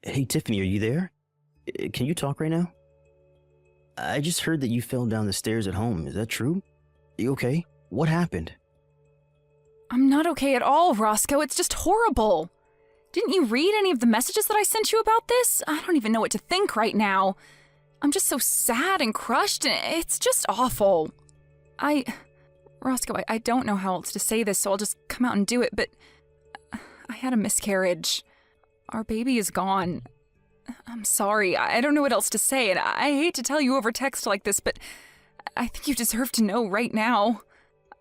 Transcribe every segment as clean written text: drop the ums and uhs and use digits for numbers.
Hey, Tiffany, are you there? Can you talk right now? I just heard that you fell down the stairs at home. Is that true? You okay? What happened? I'm not okay at all, Roscoe. It's just horrible. Didn't you read any of the messages that I sent you about this? I don't even know what to think right now. I'm just so sad and crushed, and it's just awful. Roscoe, I don't know how else to say this, so I'll just come out and do it, but I had a miscarriage. Our baby is gone. I'm sorry. I don't know what else to say, and I hate to tell you over text like this, but I think you deserve to know right now.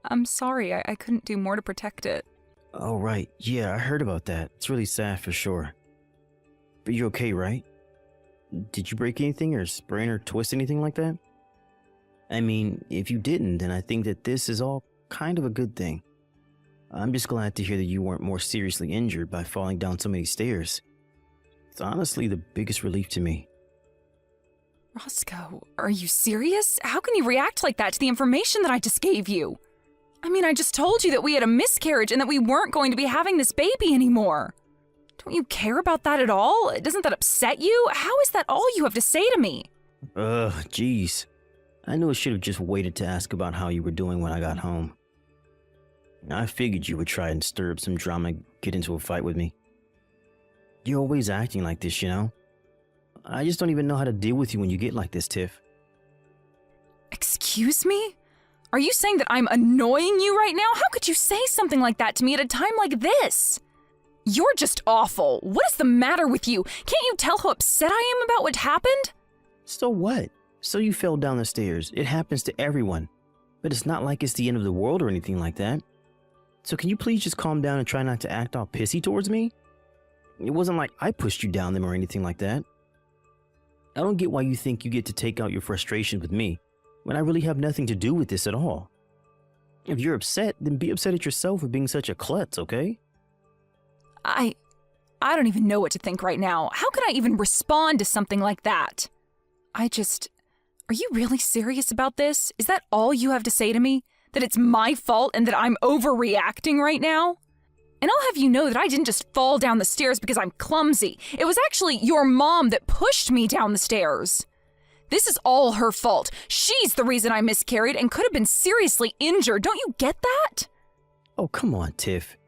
I'm sorry. I couldn't do more to protect it. Oh, right. Yeah, I heard about that. It's really sad for sure. But you're okay, right? Did you break anything or sprain or twist anything like that? I mean, if you didn't, then I think that this is all kind of a good thing. I'm just glad to hear that you weren't more seriously injured by falling down so many stairs. It's honestly the biggest relief to me. Roscoe, are you serious? How can you react like that to the information that I just gave you? I mean, I just told you that we had a miscarriage and that we weren't going to be having this baby anymore. Don't you care about that at all? Doesn't that upset you? How is that all you have to say to me? Jeez. I knew I should have just waited to ask about how you were doing when I got home. I figured you would try and stir up some drama, get into a fight with me. You're always acting like this, you know? I just don't even know how to deal with you when you get like this, Tiff. Excuse me? Are you saying that I'm annoying you right now? How could you say something like that to me at a time like this? You're just awful. What is the matter with you? Can't you tell how upset I am about what happened? So what? So you fell down the stairs. It happens to everyone. But it's not like it's the end of the world or anything like that. So can you please just calm down and try not to act all pissy towards me? It wasn't like I pushed you down them or anything like that. I don't get why you think you get to take out your frustration with me when I really have nothing to do with this at all. If you're upset, then be upset at yourself for being such a klutz, okay? I don't even know what to think right now. How could I even respond to something like that? Are you really serious about this? Is that all you have to say to me? That it's my fault and that I'm overreacting right now? And I'll have you know that I didn't just fall down the stairs because I'm clumsy. It was actually your mom that pushed me down the stairs. This is all her fault. She's the reason I miscarried and could have been seriously injured. Don't you get that? Oh, come on, Tiff.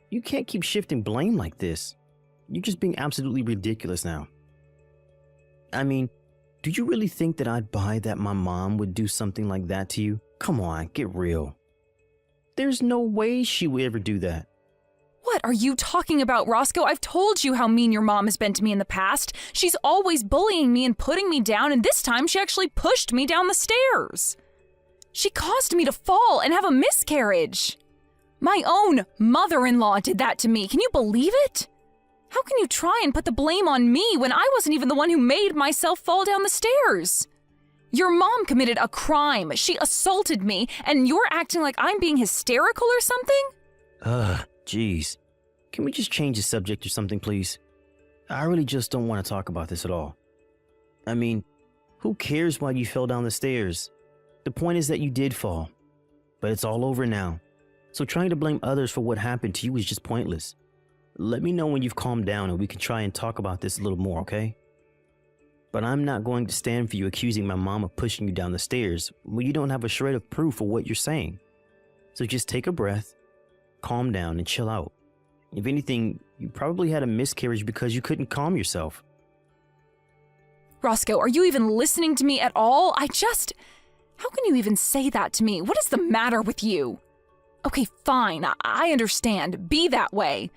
You can't keep shifting blame like this. You're just being absolutely ridiculous now. I mean, do you really think that I'd buy that my mom would do something like that to you? Come on, get real. There's no way she would ever do that. What are you talking about, Roscoe? I've told you how mean your mom has been to me in the past. She's always bullying me and putting me down, and this time she actually pushed me down the stairs. She caused me to fall and have a miscarriage. My own mother-in-law did that to me. Can you believe it? How can you try and put the blame on me when I wasn't even the one who made myself fall down the stairs? Your mom committed a crime. She assaulted me, and you're acting like I'm being hysterical or something? Jeez. Can we just change the subject or something, please? I really just don't want to talk about this at all. I mean, who cares why you fell down the stairs? The point is that you did fall. But it's all over now. So trying to blame others for what happened to you is just pointless. Let me know when you've calmed down and we can try and talk about this a little more, okay? But I'm not going to stand for you accusing my mom of pushing you down the stairs when you don't have a shred of proof of what you're saying. So just take a breath, calm down, and chill out. If anything, you probably had a miscarriage because you couldn't calm yourself. Roscoe, are you even listening to me at all? How can you even say that to me? What is the matter with you? Okay, fine, I understand. Be that way.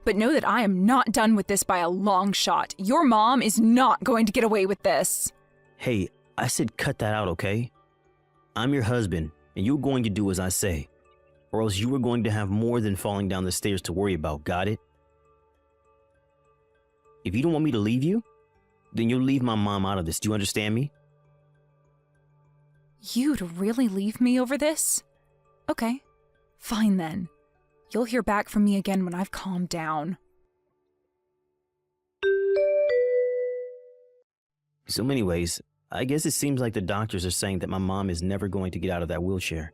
But know that I am not done with this by a long shot. Your mom is not going to get away with this. Hey, I said cut that out, okay? I'm your husband, and you're going to do as I say. Or else you are going to have more than falling down the stairs to worry about, got it? If you don't want me to leave you, then you'll leave my mom out of this. Do you understand me? You'd really leave me over this? Okay, fine then. You'll hear back from me again when I've calmed down. So anyways, I guess it seems like the doctors are saying that my mom is never going to get out of that wheelchair.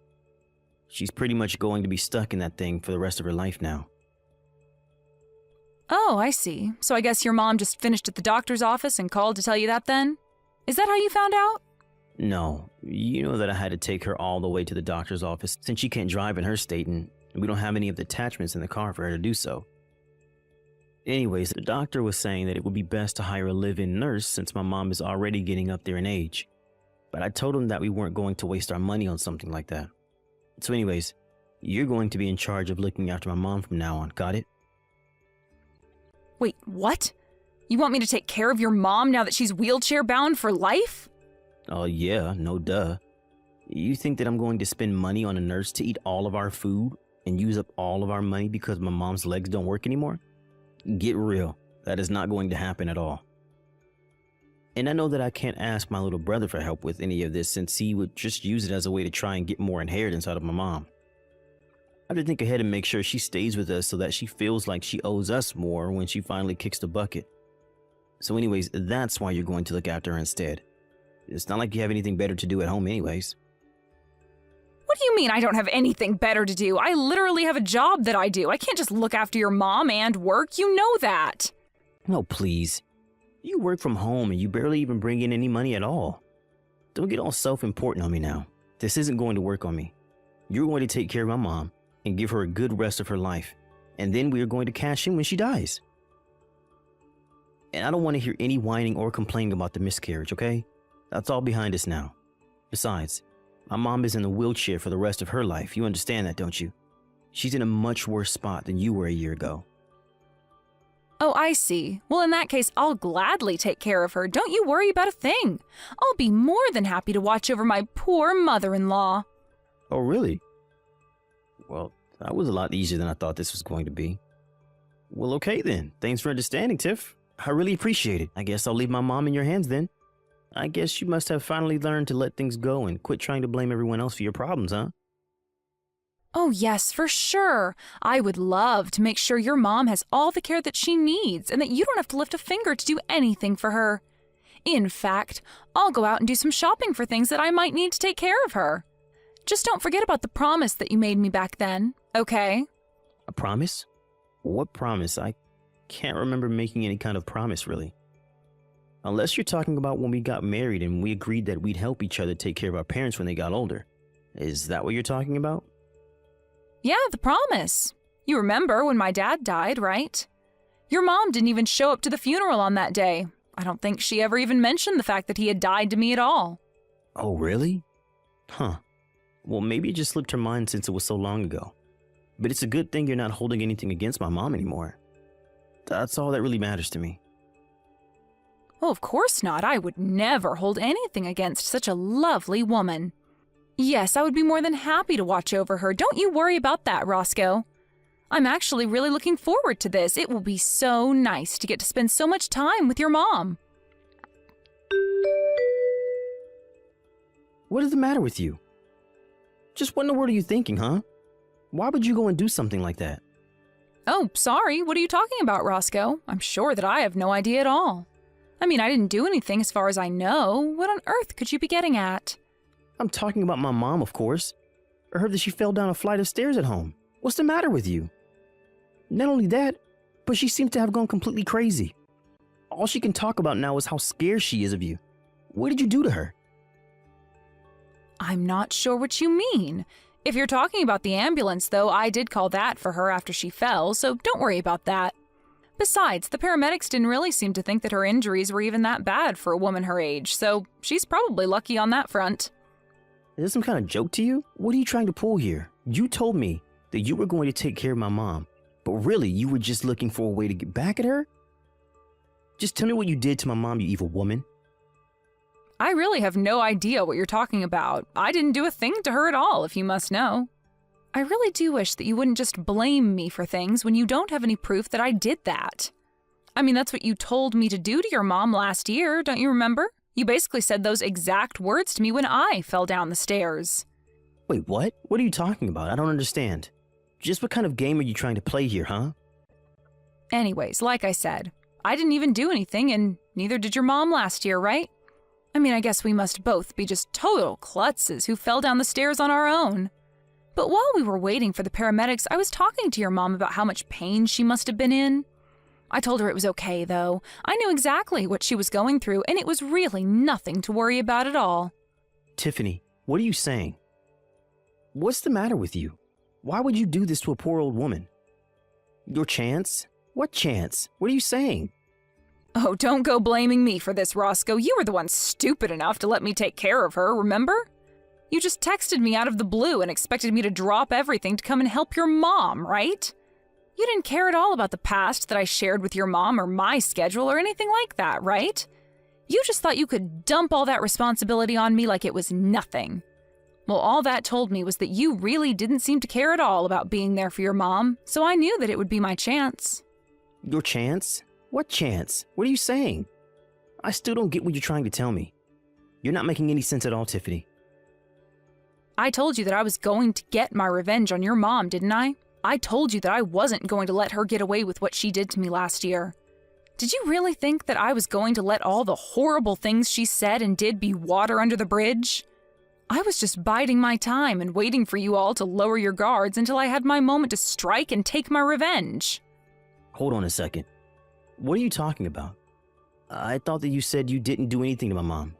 She's pretty much going to be stuck in that thing for the rest of her life now. Oh, I see. So I guess your mom just finished at the doctor's office and called to tell you that then? Is that how you found out? No, you know that I had to take her all the way to the doctor's office since she can't drive in her state and we don't have any of the attachments in the car for her to do so. Anyways, the doctor was saying that it would be best to hire a live-in nurse since my mom is already getting up there in age. But I told him that we weren't going to waste our money on something like that. So anyways, you're going to be in charge of looking after my mom from now on, got it? Wait, what? You want me to take care of your mom now that she's wheelchair-bound for life? Oh yeah, no duh. You think that I'm going to spend money on a nurse to eat all of our food and use up all of our money because my mom's legs don't work anymore? Get real. That is not going to happen at all. And I know that I can't ask my little brother for help with any of this since he would just use it as a way to try and get more inheritance out of my mom. I have to think ahead and make sure she stays with us so that she feels like she owes us more when she finally kicks the bucket. So anyways, that's why you're going to look after her instead. It's not like you have anything better to do at home anyways. What do you mean I don't have anything better to do? I literally have a job that I do. I can't just look after your mom and work. You know that. No, please. You work from home and you barely even bring in any money at all. Don't get all self-important on me now. This isn't going to work on me. You're going to take care of my mom and give her a good rest of her life. And then we are going to cash in when she dies. And I don't want to hear any whining or complaining about the miscarriage, okay? That's all behind us now. Besides, my mom is in a wheelchair for the rest of her life. You understand that, don't you? She's in a much worse spot than you were a year ago. Oh, I see. Well, in that case, I'll gladly take care of her. Don't you worry about a thing. I'll be more than happy to watch over my poor mother-in-law. Oh, really? Well, that was a lot easier than I thought this was going to be. Well, okay then. Thanks for understanding, Tiff. I really appreciate it. I guess I'll leave my mom in your hands then. I guess you must have finally learned to let things go and quit trying to blame everyone else for your problems, huh? Oh, yes, for sure. I would love to make sure your mom has all the care that she needs and that you don't have to lift a finger to do anything for her. In fact, I'll go out and do some shopping for things that I might need to take care of her. Just don't forget about the promise that you made me back then, okay? A promise? What promise? I can't remember making any kind of promise, really. Unless you're talking about when we got married and we agreed that we'd help each other take care of our parents when they got older. Is that what you're talking about? Yeah, the promise. You remember when my dad died, right? Your mom didn't even show up to the funeral on that day. I don't think she ever even mentioned the fact that he had died to me at all. Oh, really? Huh. Well, maybe it just slipped her mind since it was so long ago. But it's a good thing you're not holding anything against my mom anymore. That's all that really matters to me. Oh, of course not. I would never hold anything against such a lovely woman. Yes, I would be more than happy to watch over her. Don't you worry about that, Roscoe. I'm actually really looking forward to this. It will be so nice to get to spend so much time with your mom. What is the matter with you? Just what in the world are you thinking, huh? Why would you go and do something like that? Oh, sorry. What are you talking about, Roscoe? I'm sure that I have no idea at all. I mean, I didn't do anything as far as I know. What on earth could you be getting at? I'm talking about my mom, of course. I heard that she fell down a flight of stairs at home. What's the matter with you? Not only that, but she seems to have gone completely crazy. All she can talk about now is how scared she is of you. What did you do to her? I'm not sure what you mean. If you're talking about the ambulance, though, I did call that for her after she fell, so don't worry about that. Besides, the paramedics didn't really seem to think that her injuries were even that bad for a woman her age, so she's probably lucky on that front. Is this some kind of joke to you? What are you trying to pull here? You told me that you were going to take care of my mom, but really you were just looking for a way to get back at her? Just tell me what you did to my mom, you evil woman. I really have no idea what you're talking about. I didn't do a thing to her at all, if you must know. I really do wish that you wouldn't just blame me for things when you don't have any proof that I did that. I mean, that's what you told me to do to your mom last year, don't you remember? You basically said those exact words to me when I fell down the stairs. Wait, what? What are you talking about? I don't understand. Just what kind of game are you trying to play here, huh? Anyways, like I said, I didn't even do anything, and neither did your mom last year, right? I mean, I guess we must both be just total klutzes who fell down the stairs on our own. But while we were waiting for the paramedics, I was talking to your mom about how much pain she must have been in. I told her it was okay, though. I knew exactly what she was going through, and it was really nothing to worry about at all. Tiffany, what are you saying? What's the matter with you? Why would you do this to a poor old woman? Your chance? What chance? What are you saying? Oh, don't go blaming me for this, Roscoe. You were the one stupid enough to let me take care of her, remember? You just texted me out of the blue and expected me to drop everything to come and help your mom, right? You didn't care at all about the past that I shared with your mom or my schedule or anything like that, right? You just thought you could dump all that responsibility on me like it was nothing. Well, all that told me was that you really didn't seem to care at all about being there for your mom, so I knew that it would be my chance. Your chance? What chance? What are you saying? I still don't get what you're trying to tell me. You're not making any sense at all, Tiffany. I told you that I was going to get my revenge on your mom, didn't I? I told you that I wasn't going to let her get away with what she did to me last year. Did you really think that I was going to let all the horrible things she said and did be water under the bridge? I was just biding my time and waiting for you all to lower your guards until I had my moment to strike and take my revenge. Hold on a second. What are you talking about? I thought that you said you didn't do anything to my mom.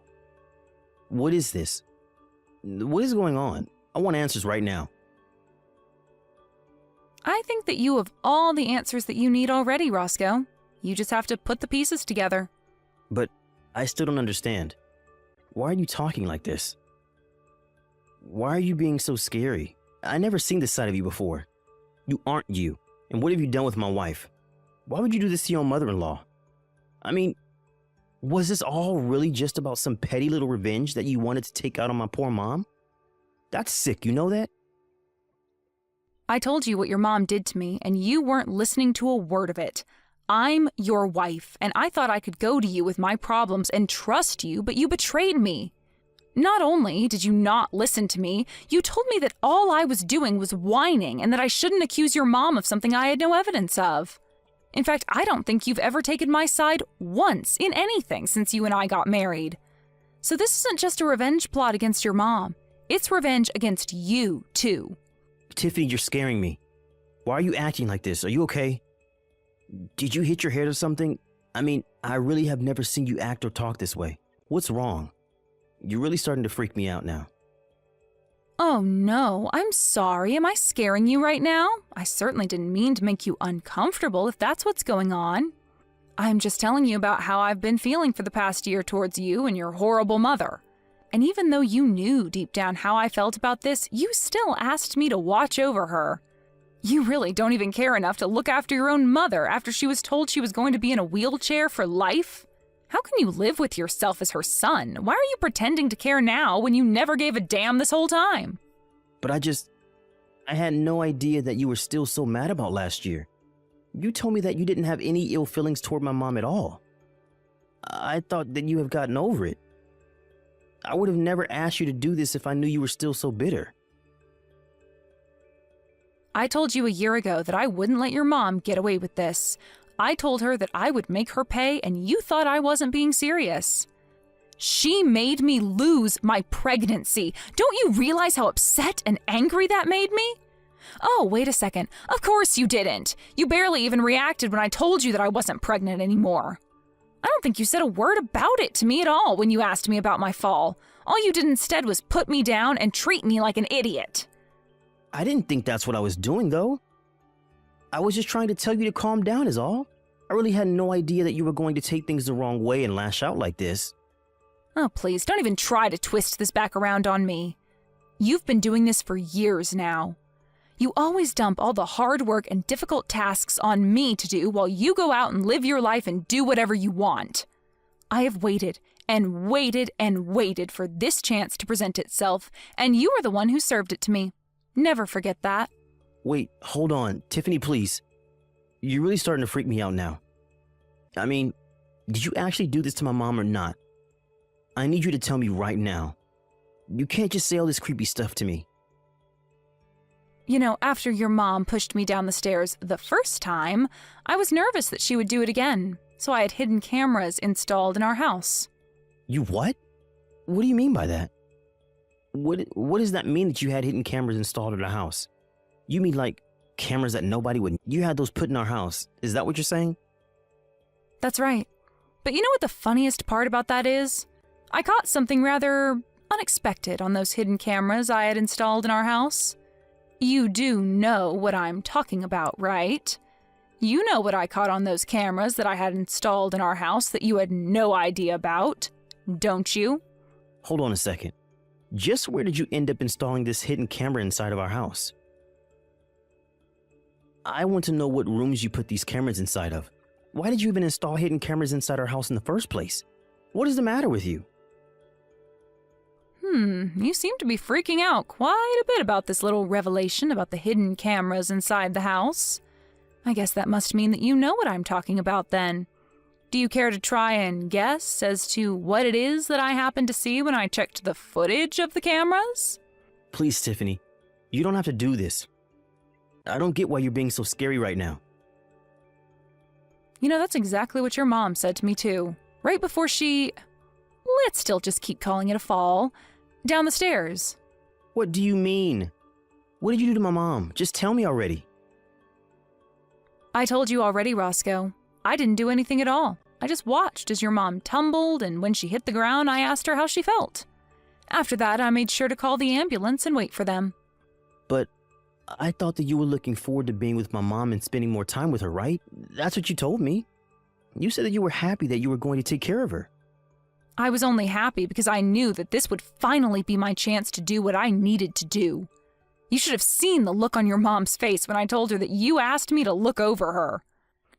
What is this? What is going on? I want answers right now. I think that you have all the answers that you need already, Roscoe. You just have to put the pieces together. But I still don't understand. Why are you talking like this? Why are you being so scary? I never seen this side of you before. You aren't you. And what have you done with my wife? Why would you do this to your mother-in-law? I mean, was this all really just about some petty little revenge that you wanted to take out on my poor mom? That's sick, you know that? I told you what your mom did to me, and you weren't listening to a word of it. I'm your wife, and I thought I could go to you with my problems and trust you, but you betrayed me. Not only did you not listen to me, you told me that all I was doing was whining and that I shouldn't accuse your mom of something I had no evidence of. In fact, I don't think you've ever taken my side once in anything since you and I got married. So this isn't just a revenge plot against your mom. It's revenge against you, too. Tiffany, you're scaring me. Why are you acting like this? Are you okay? Did you hit your head or something? I mean, I really have never seen you act or talk this way. What's wrong? You're really starting to freak me out now. Oh no, I'm sorry. Am I scaring you right now? I certainly didn't mean to make you uncomfortable if that's what's going on. I'm just telling you about how I've been feeling for the past year towards you and your horrible mother. And even though you knew deep down how I felt about this, you still asked me to watch over her. You really don't even care enough to look after your own mother after she was told she was going to be in a wheelchair for life? How can you live with yourself as her son? Why are you pretending to care now when you never gave a damn this whole time? But I had no idea that you were still so mad about last year. You told me that you didn't have any ill feelings toward my mom at all. I thought that you have gotten over it. I would have never asked you to do this if I knew you were still so bitter. I told you a year ago that I wouldn't let your mom get away with this. I told her that I would make her pay, and you thought I wasn't being serious. She made me lose my pregnancy. Don't you realize how upset and angry that made me? Oh, wait a second. Of course you didn't. You barely even reacted when I told you that I wasn't pregnant anymore. I don't think you said a word about it to me at all when you asked me about my fall. All you did instead was put me down and treat me like an idiot. I didn't think that's what I was doing, though. I was just trying to tell you to calm down is all. I really had no idea that you were going to take things the wrong way and lash out like this. Oh, please, don't even try to twist this back around on me. You've been doing this for years now. You always dump all the hard work and difficult tasks on me to do while you go out and live your life and do whatever you want. I have waited and waited and waited for this chance to present itself, and you are the one who served it to me. Never forget that. Wait, hold on. Tiffany, please. You're really starting to freak me out now. I mean, did you actually do this to my mom or not? I need you to tell me right now. You can't just say all this creepy stuff to me. You know, after your mom pushed me down the stairs the first time, I was nervous that she would do it again, so I had hidden cameras installed in our house. You what? What do you mean by that? What does that mean that you had hidden cameras installed in our house? You mean like cameras that nobody would... You had those put in our house. Is that what you're saying? That's right. But you know what the funniest part about that is? I caught something rather unexpected on those hidden cameras I had installed in our house. You do know what I'm talking about, right? You know what I caught on those cameras that I had installed in our house that you had no idea about, don't you? Hold on a second. Just where did you end up installing this hidden camera inside of our house? I want to know what rooms you put these cameras inside of. Why did you even install hidden cameras inside our house in the first place? What is the matter with you? You seem to be freaking out quite a bit about this little revelation about the hidden cameras inside the house. I guess that must mean that you know what I'm talking about then. Do you care to try and guess as to what it is that I happened to see when I checked the footage of the cameras? Please, Tiffany, you don't have to do this. I don't get why you're being so scary right now. You know, that's exactly what your mom said to me too. Right before let's still just keep calling it a fall, down the stairs. What do you mean? What did you do to my mom? Just tell me already. I told you already, Roscoe. I didn't do anything at all. I just watched as your mom tumbled, and when she hit the ground, I asked her how she felt. After that, I made sure to call the ambulance and wait for them. But I thought that you were looking forward to being with my mom and spending more time with her, right? That's what you told me. You said that you were happy that you were going to take care of her. I was only happy because I knew that this would finally be my chance to do what I needed to do. You should have seen the look on your mom's face when I told her that you asked me to look over her.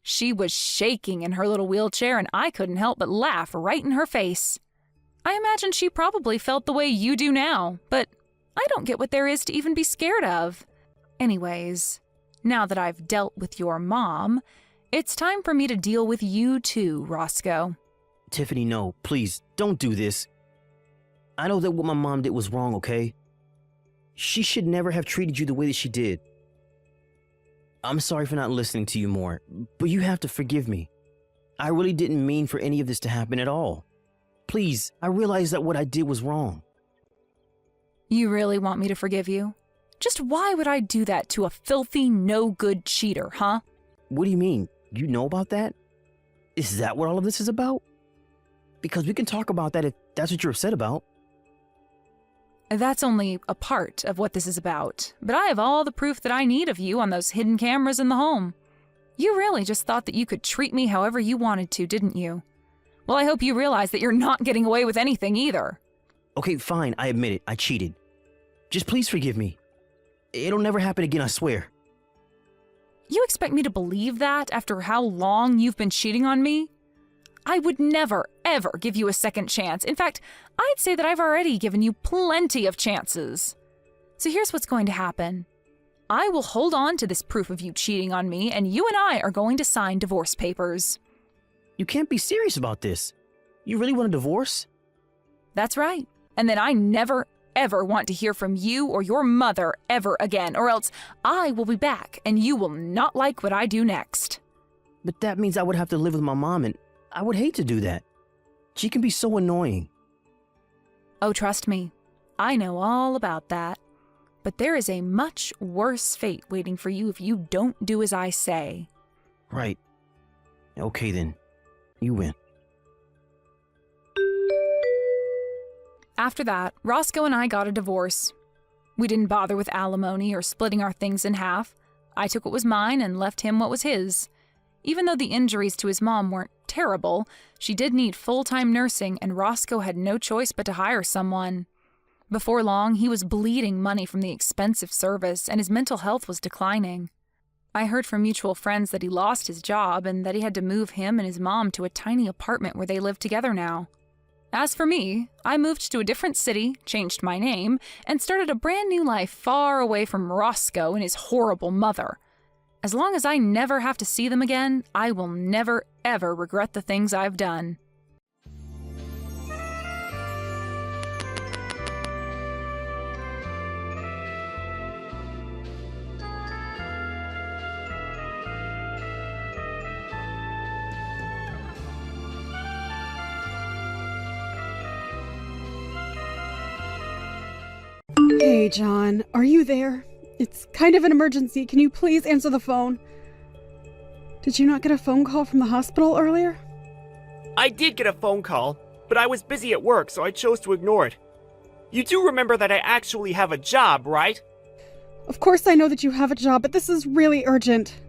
She was shaking in her little wheelchair, and I couldn't help but laugh right in her face. I imagine she probably felt the way you do now, but I don't get what there is to even be scared of. Anyways, now that I've dealt with your mom, it's time for me to deal with you too, Roscoe. Tiffany, no, please, don't do this. I know that what my mom did was wrong, okay? She should never have treated you the way that she did. I'm sorry for not listening to you more, but you have to forgive me. I really didn't mean for any of this to happen at all. Please, I realize that what I did was wrong. You really want me to forgive you? Just why would I do that to a filthy, no-good cheater, huh? What do you mean? You know about that? Is that what all of this is about? Because we can talk about that if that's what you're upset about. That's only a part of what this is about, but I have all the proof that I need of you on those hidden cameras in the home. You really just thought that you could treat me however you wanted to, didn't you? Well, I hope you realize that you're not getting away with anything either. Okay, fine, I admit it, I cheated. Just please forgive me. It'll never happen again, I swear. You expect me to believe that after how long you've been cheating on me? I would never, ever give you a second chance. In fact, I'd say that I've already given you plenty of chances. So here's what's going to happen. I will hold on to this proof of you cheating on me, and you and I are going to sign divorce papers. You can't be serious about this. You really want a divorce? That's right. And then I never, ever want to hear from you or your mother ever again, or else I will be back and you will not like what I do next. But that means I would have to live with my mom, and I would hate to do that. She can be so annoying. Oh, trust me, I know all about that. But there is a much worse fate waiting for you if you don't do as I say. Right. Okay then. You win. After that, Roscoe and I got a divorce. We didn't bother with alimony or splitting our things in half. I took what was mine and left him what was his. Even though the injuries to his mom weren't terrible, she did need full-time nursing, and Roscoe had no choice but to hire someone. Before long, he was bleeding money from the expensive service, and his mental health was declining. I heard from mutual friends that he lost his job and that he had to move him and his mom to a tiny apartment where they live together now. As for me, I moved to a different city, changed my name, and started a brand new life far away from Roscoe and his horrible mother. As long as I never have to see them again, I will never, ever regret the things I've done. Hey, John, are you there? It's kind of an emergency. Can you please answer the phone? Did you not get a phone call from the hospital earlier? I did get a phone call, but I was busy at work, so I chose to ignore it. You do remember that I actually have a job, right? Of course I know that you have a job, but this is really urgent.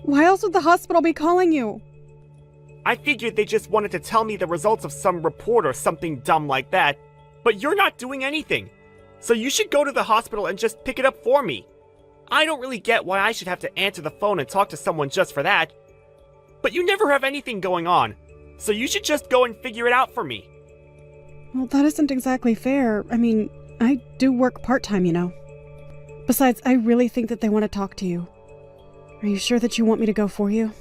Why else would the hospital be calling you? I figured they just wanted to tell me the results of some report or something dumb like that, but you're not doing anything. So you should go to the hospital and just pick it up for me. I don't really get why I should have to answer the phone and talk to someone just for that. But you never have anything going on, so you should just go and figure it out for me. Well, that isn't exactly fair. I mean, I do work part-time, you know. Besides, I really think that they want to talk to you. Are you sure that you want me to go for you?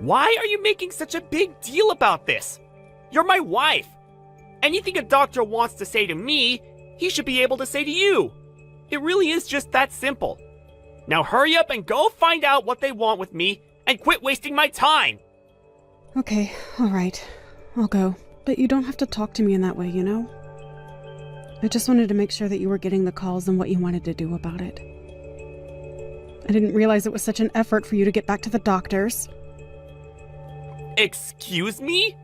Why are you making such a big deal about this? You're my wife. Anything a doctor wants to say to me, he should be able to say to you. It really is just that simple. Now hurry up and go find out what they want with me and quit wasting my time. Okay, alright. I'll go. But you don't have to talk to me in that way, you know? I just wanted to make sure that you were getting the calls and what you wanted to do about it. I didn't realize it was such an effort for you to get back to the doctors. Excuse me?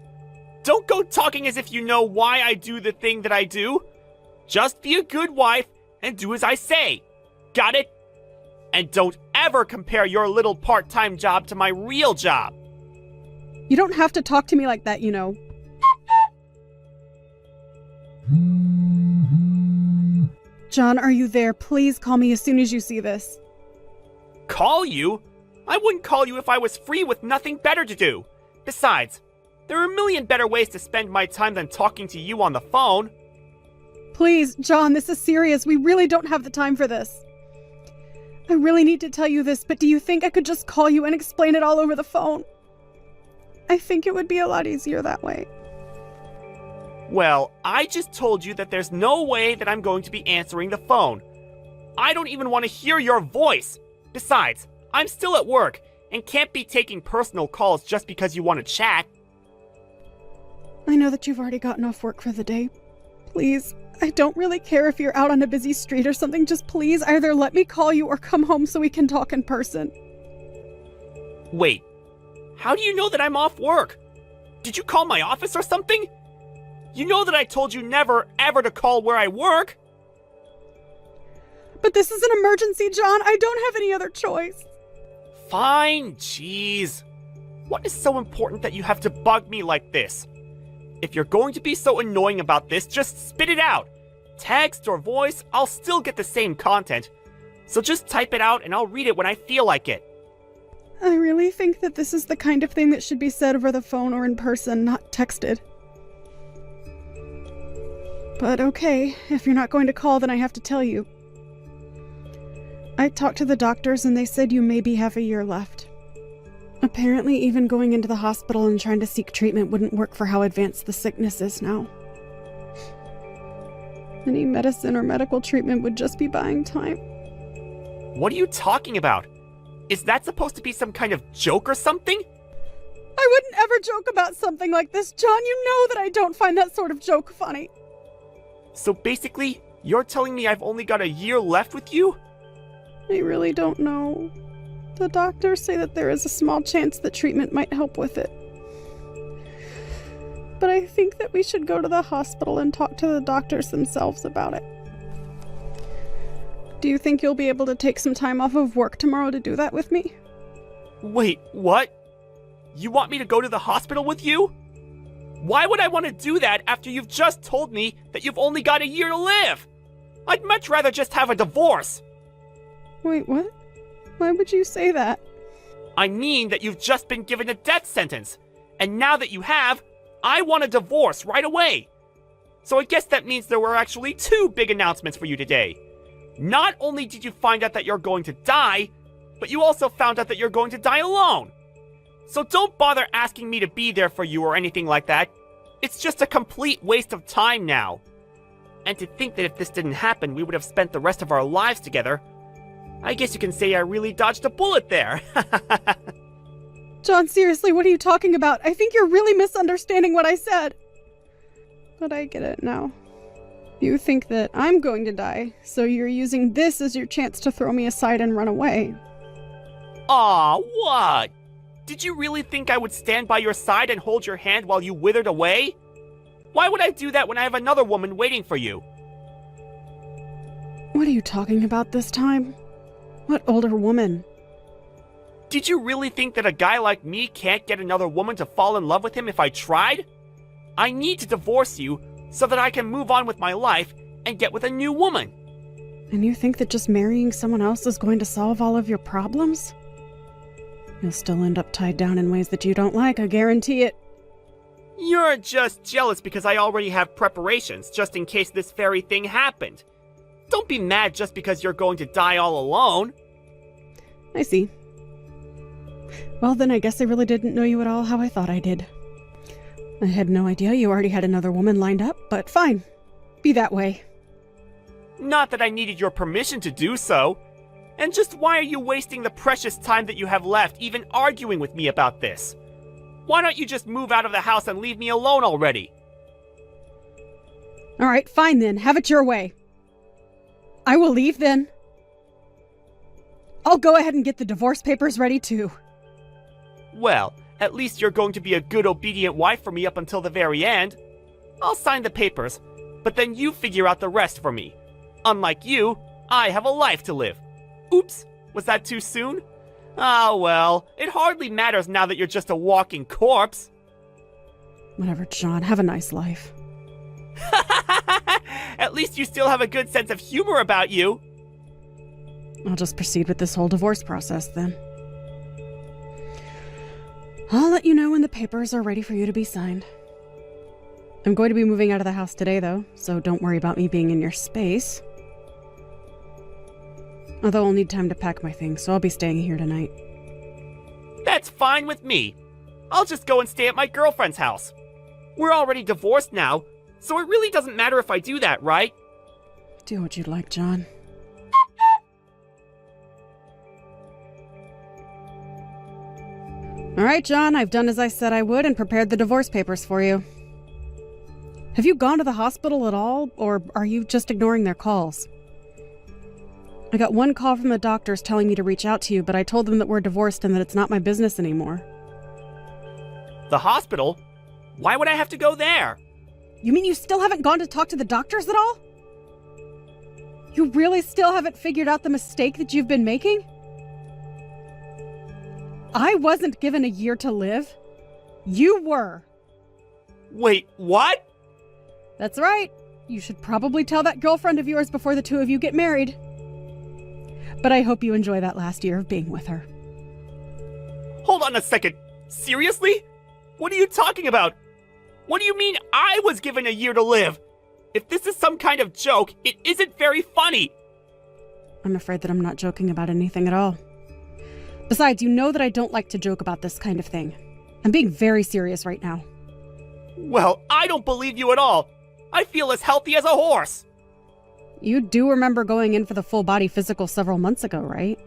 Don't go talking as if you know why I do the thing that I do. Just be a good wife and do as I say. Got it? And don't ever compare your little part-time job to my real job. You don't have to talk to me like that, you know. John, are you there? Please call me as soon as you see this. Call you? I wouldn't call you if I was free with nothing better to do. Besides, there are a million better ways to spend my time than talking to you on the phone. Please, John, this is serious. We really don't have the time for this. I really need to tell you this, but do you think I could just call you and explain it all over the phone? I think it would be a lot easier that way. Well, I just told you that there's no way that I'm going to be answering the phone. I don't even want to hear your voice. Besides, I'm still at work and can't be taking personal calls just because you want to chat. I know that you've already gotten off work for the day. Please, I don't really care if you're out on a busy street or something. Just please either let me call you or come home so we can talk in person. Wait, how do you know that I'm off work? Did you call my office or something? You know that I told you never, ever to call where I work. But this is an emergency, John. I don't have any other choice. Fine, jeez. What is so important that you have to bug me like this? If you're going to be so annoying about this, just spit it out. Text or voice, I'll still get the same content. So just type it out and I'll read it when I feel like it. I really think that this is the kind of thing that should be said over the phone or in person, not texted. But okay, if you're not going to call, then I have to tell you. I talked to the doctors and they said you maybe have a year left. Apparently, even going into the hospital and trying to seek treatment wouldn't work for how advanced the sickness is now. Any medicine or medical treatment would just be buying time. What are you talking about? Is that supposed to be some kind of joke or something? I wouldn't ever joke about something like this, John. You know that I don't find that sort of joke funny. So basically, you're telling me I've only got a year left with you? I really don't know. The doctors say that there is a small chance that treatment might help with it. But I think that we should go to the hospital and talk to the doctors themselves about it. Do you think you'll be able to take some time off of work tomorrow to do that with me? Wait, what? You want me to go to the hospital with you? Why would I want to do that after you've just told me that you've only got a year to live? I'd much rather just have a divorce. Wait, what? Why would you say that? I mean that you've just been given a death sentence, and now that you have, I want a divorce right away. So I guess that means there were actually two big announcements for you today. Not only did you find out that you're going to die, but you also found out that you're going to die alone. So don't bother asking me to be there for you or anything like that. It's just a complete waste of time now. And to think that if this didn't happen, we would have spent the rest of our lives together. I guess you can say I really dodged a bullet there. John, seriously, what are you talking about? I think you're really misunderstanding what I said. But I get it now. You think that I'm going to die, so you're using this as your chance to throw me aside and run away. Aw, what? Did you really think I would stand by your side and hold your hand while you withered away? Why would I do that when I have another woman waiting for you? What are you talking about this time? What older woman? Did you really think that a guy like me can't get another woman to fall in love with him if I tried? I need to divorce you so that I can move on with my life and get with a new woman. And you think that just marrying someone else is going to solve all of your problems? You'll still end up tied down in ways that you don't like, I guarantee it. You're just jealous because I already have preparations just in case this very thing happened. Don't be mad just because you're going to die all alone. I see. Well, then I guess I really didn't know you at all how I thought I did. I had no idea you already had another woman lined up, but fine. Be that way. Not that I needed your permission to do so. And just why are you wasting the precious time that you have left even arguing with me about this? Why don't you just move out of the house and leave me alone already? All right, fine then. Have it your way. I will leave then. I'll go ahead and get the divorce papers ready too. Well, at least you're going to be a good obedient wife for me up until the very end. I'll sign the papers, but then you figure out the rest for me. Unlike you, I have a life to live. Oops, was that too soon? Ah, well, it hardly matters now that you're just a walking corpse. Whatever, John. Have a nice life. At least you still have a good sense of humor about you. I'll just proceed with this whole divorce process then. I'll let you know when the papers are ready for you to be signed. I'm going to be moving out of the house today, though, so don't worry about me being in your space. Although I'll need time to pack my things, so I'll be staying here tonight. That's fine with me. I'll just go and stay at my girlfriend's house. We're already divorced now, so it really doesn't matter if I do that, right? Do what you'd like, John. All right, John, I've done as I said I would and prepared the divorce papers for you. Have you gone to the hospital at all, or are you just ignoring their calls? I got one call from the doctors telling me to reach out to you, but I told them that we're divorced and that it's not my business anymore. The hospital? Why would I have to go there? You mean you still haven't gone to talk to the doctors at all? You really still haven't figured out the mistake that you've been making? I wasn't given a year to live. You were. Wait, what? That's right. You should probably tell that girlfriend of yours before the two of you get married. But I hope you enjoy that last year of being with her. Hold on a second. Seriously? What are you talking about? What do you mean I was given a year to live? If this is some kind of joke, it isn't very funny. I'm afraid that I'm not joking about anything at all. Besides, you know that I don't like to joke about this kind of thing. I'm being very serious right now. Well, I don't believe you at all. I feel as healthy as a horse. You do remember going in for the full-body physical several months ago, right?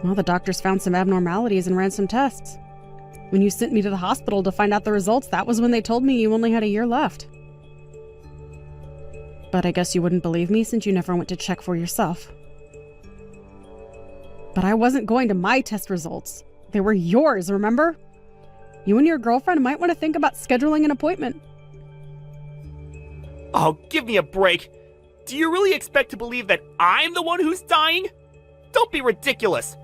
Well, the doctors found some abnormalities and ran some tests. When you sent me to the hospital to find out the results, that was when they told me you only had a year left. But I guess you wouldn't believe me since you never went to check for yourself. But I wasn't going to my test results. They were yours, remember? You and your girlfriend might want to think about scheduling an appointment. Oh, give me a break. Do you really expect to believe that I'm the one who's dying? Don't be ridiculous.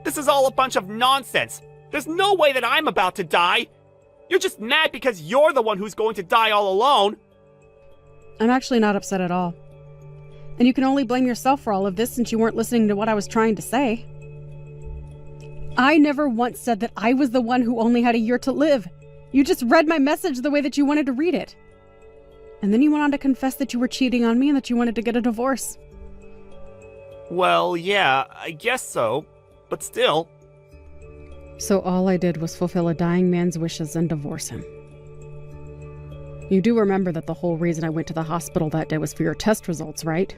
This is all a bunch of nonsense. There's no way that I'm about to die. You're just mad because you're the one who's going to die all alone. I'm actually not upset at all. And you can only blame yourself for all of this since you weren't listening to what I was trying to say. I never once said that I was the one who only had a year to live. You just read my message the way that you wanted to read it. And then you went on to confess that you were cheating on me and that you wanted to get a divorce. Well, yeah, I guess so. But still. So all I did was fulfill a dying man's wishes and divorce him. You do remember that the whole reason I went to the hospital that day was for your test results, right?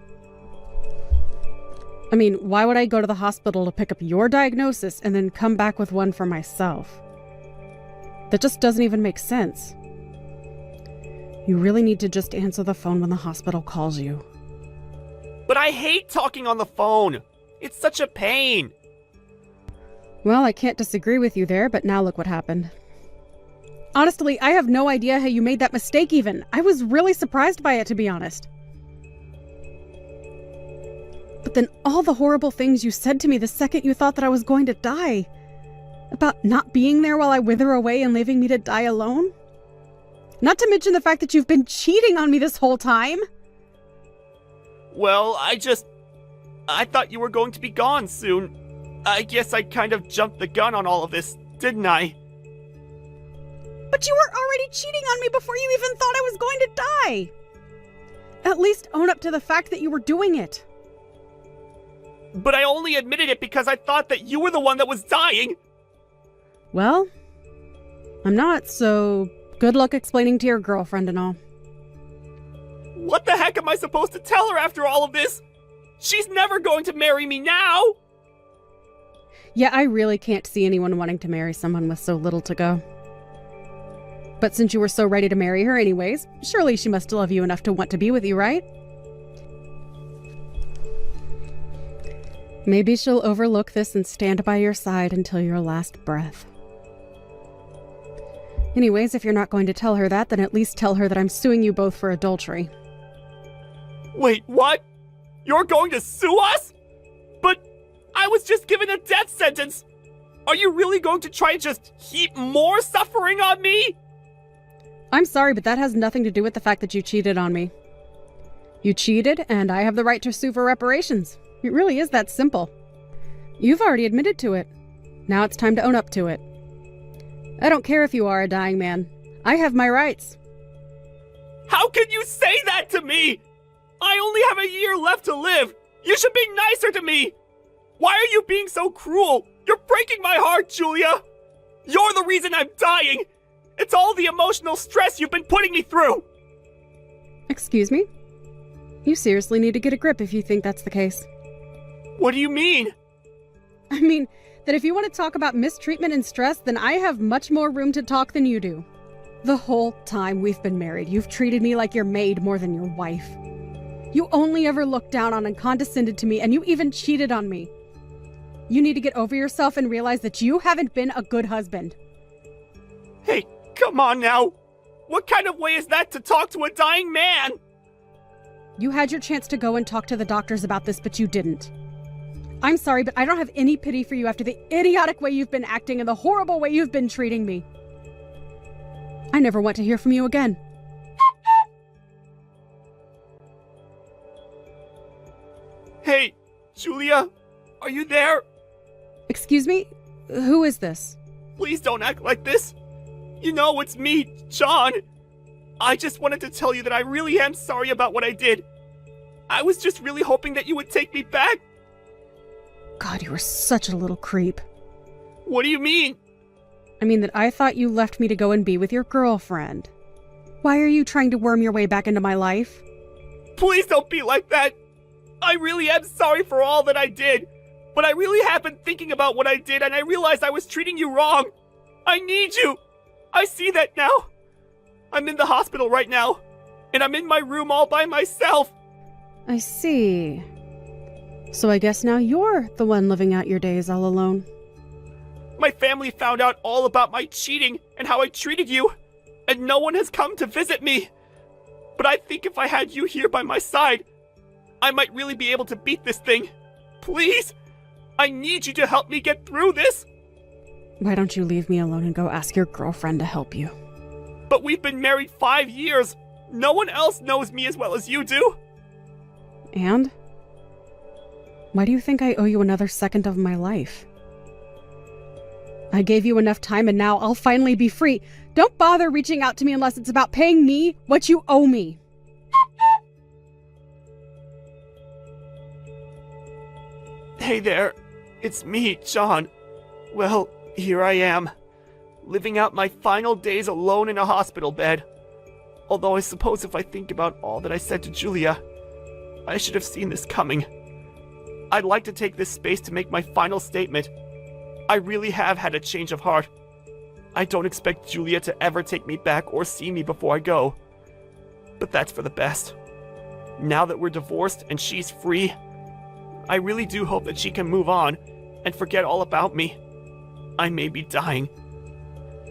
I mean, why would I go to the hospital to pick up your diagnosis and then come back with one for myself? That just doesn't even make sense. You really need to just answer the phone when the hospital calls you. But I hate talking on the phone. It's such a pain. Well, I can't disagree with you there, but now look what happened. Honestly, I have no idea how you made that mistake even. I was really surprised by it, to be honest. But then all the horrible things you said to me the second you thought that I was going to die. About not being there while I wither away and leaving me to die alone. Not to mention the fact that you've been cheating on me this whole time. Well, I thought you were going to be gone soon. I guess I kind of jumped the gun on all of this, didn't I? But you were already cheating on me before you even thought I was going to die. At least own up to the fact that you were doing it. But I only admitted it because I thought that you were the one that was dying. Well, I'm not, so good luck explaining to your girlfriend and all. What the heck am I supposed to tell her after all of this? She's never going to marry me now! Yeah, I really can't see anyone wanting to marry someone with so little to go. But since you were so ready to marry her anyways, surely she must love you enough to want to be with you, right? Maybe she'll overlook this and stand by your side until your last breath. Anyways, if you're not going to tell her that, then at least tell her that I'm suing you both for adultery. Wait, what? You're going to sue us? But I was just given a death sentence. Are you really going to try and just heap more suffering on me? I'm sorry, but that has nothing to do with the fact that you cheated on me. You cheated, and I have the right to sue for reparations. It really is that simple. You've already admitted to it. Now it's time to own up to it. I don't care if you are a dying man. I have my rights. How can you say that to me? I only have a year left to live. You should be nicer to me. Why are you being so cruel? You're breaking my heart, Julia. You're the reason I'm dying. It's all the emotional stress you've been putting me through. Excuse me? You seriously need to get a grip if you think that's the case. What do you mean? I mean, that if you want to talk about mistreatment and stress, then I have much more room to talk than you do. The whole time we've been married, you've treated me like your maid more than your wife. You only ever looked down on and condescended to me, and you even cheated on me. You need to get over yourself and realize that you haven't been a good husband. Hey, come on now. What kind of way is that to talk to a dying man? You had your chance to go and talk to the doctors about this, but you didn't. I'm sorry, but I don't have any pity for you after the idiotic way you've been acting and the horrible way you've been treating me. I never want to hear from you again. Hey, Julia, are you there? Excuse me? Who is this? Please don't act like this. You know, it's me, John. I just wanted to tell you that I really am sorry about what I did. I was just really hoping that you would take me back. God, you were such a little creep. What do you mean? I mean that I thought you left me to go and be with your girlfriend. Why are you trying to worm your way back into my life? Please don't be like that. I really am sorry for all that I did. But I really have been thinking about what I did, and I realized I was treating you wrong. I need you. I see that now. I'm in the hospital right now, and I'm in my room all by myself. I see. So I guess now you're the one living out your days all alone. My family found out all about my cheating and how I treated you, and no one has come to visit me. But I think if I had you here by my side, I might really be able to beat this thing. Please, I need you to help me get through this. Why don't you leave me alone and go ask your girlfriend to help you? But we've been married 5 years. No one else knows me as well as you do. And? Why do you think I owe you another second of my life? I gave you enough time and now I'll finally be free. Don't bother reaching out to me unless it's about paying me what you owe me. Hey there, it's me, John. Well, here I am, living out my final days alone in a hospital bed. Although I suppose if I think about all that I said to Julia, I should have seen this coming. I'd like to take this space to make my final statement. I really have had a change of heart. I don't expect Julia to ever take me back or see me before I go. But that's for the best. Now that we're divorced and she's free, I really do hope that she can move on and forget all about me. I may be dying.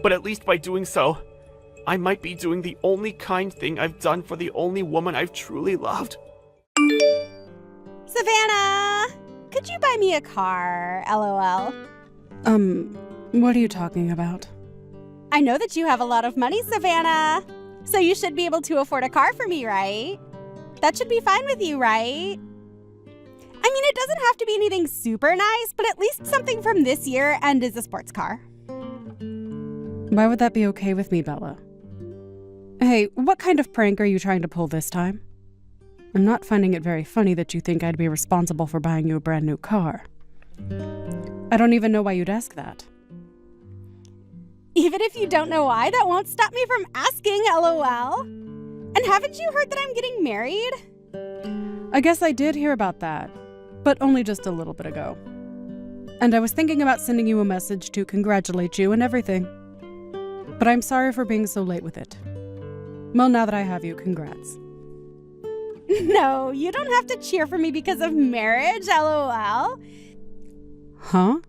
But at least by doing so, I might be doing the only kind thing I've done for the only woman I've truly loved. Savannah! Could you buy me a car? LOL. What are you talking about? I know that you have a lot of money, Savannah. So you should be able to afford a car for me, right? That should be fine with you, right? I mean, it doesn't have to be anything super nice, but at least something from this year and is a sports car. Why would that be okay with me, Bella? Hey, what kind of prank are you trying to pull this time? I'm not finding it very funny that you think I'd be responsible for buying you a brand new car. I don't even know why you'd ask that. Even if you don't know why, that won't stop me from asking, LOL. And haven't you heard that I'm getting married? I guess I did hear about that, but only just a little bit ago. And I was thinking about sending you a message to congratulate you and everything. But I'm sorry for being so late with it. Well, now that I have you, congrats. No, you don't have to cheer for me because of marriage, LOL. Huh?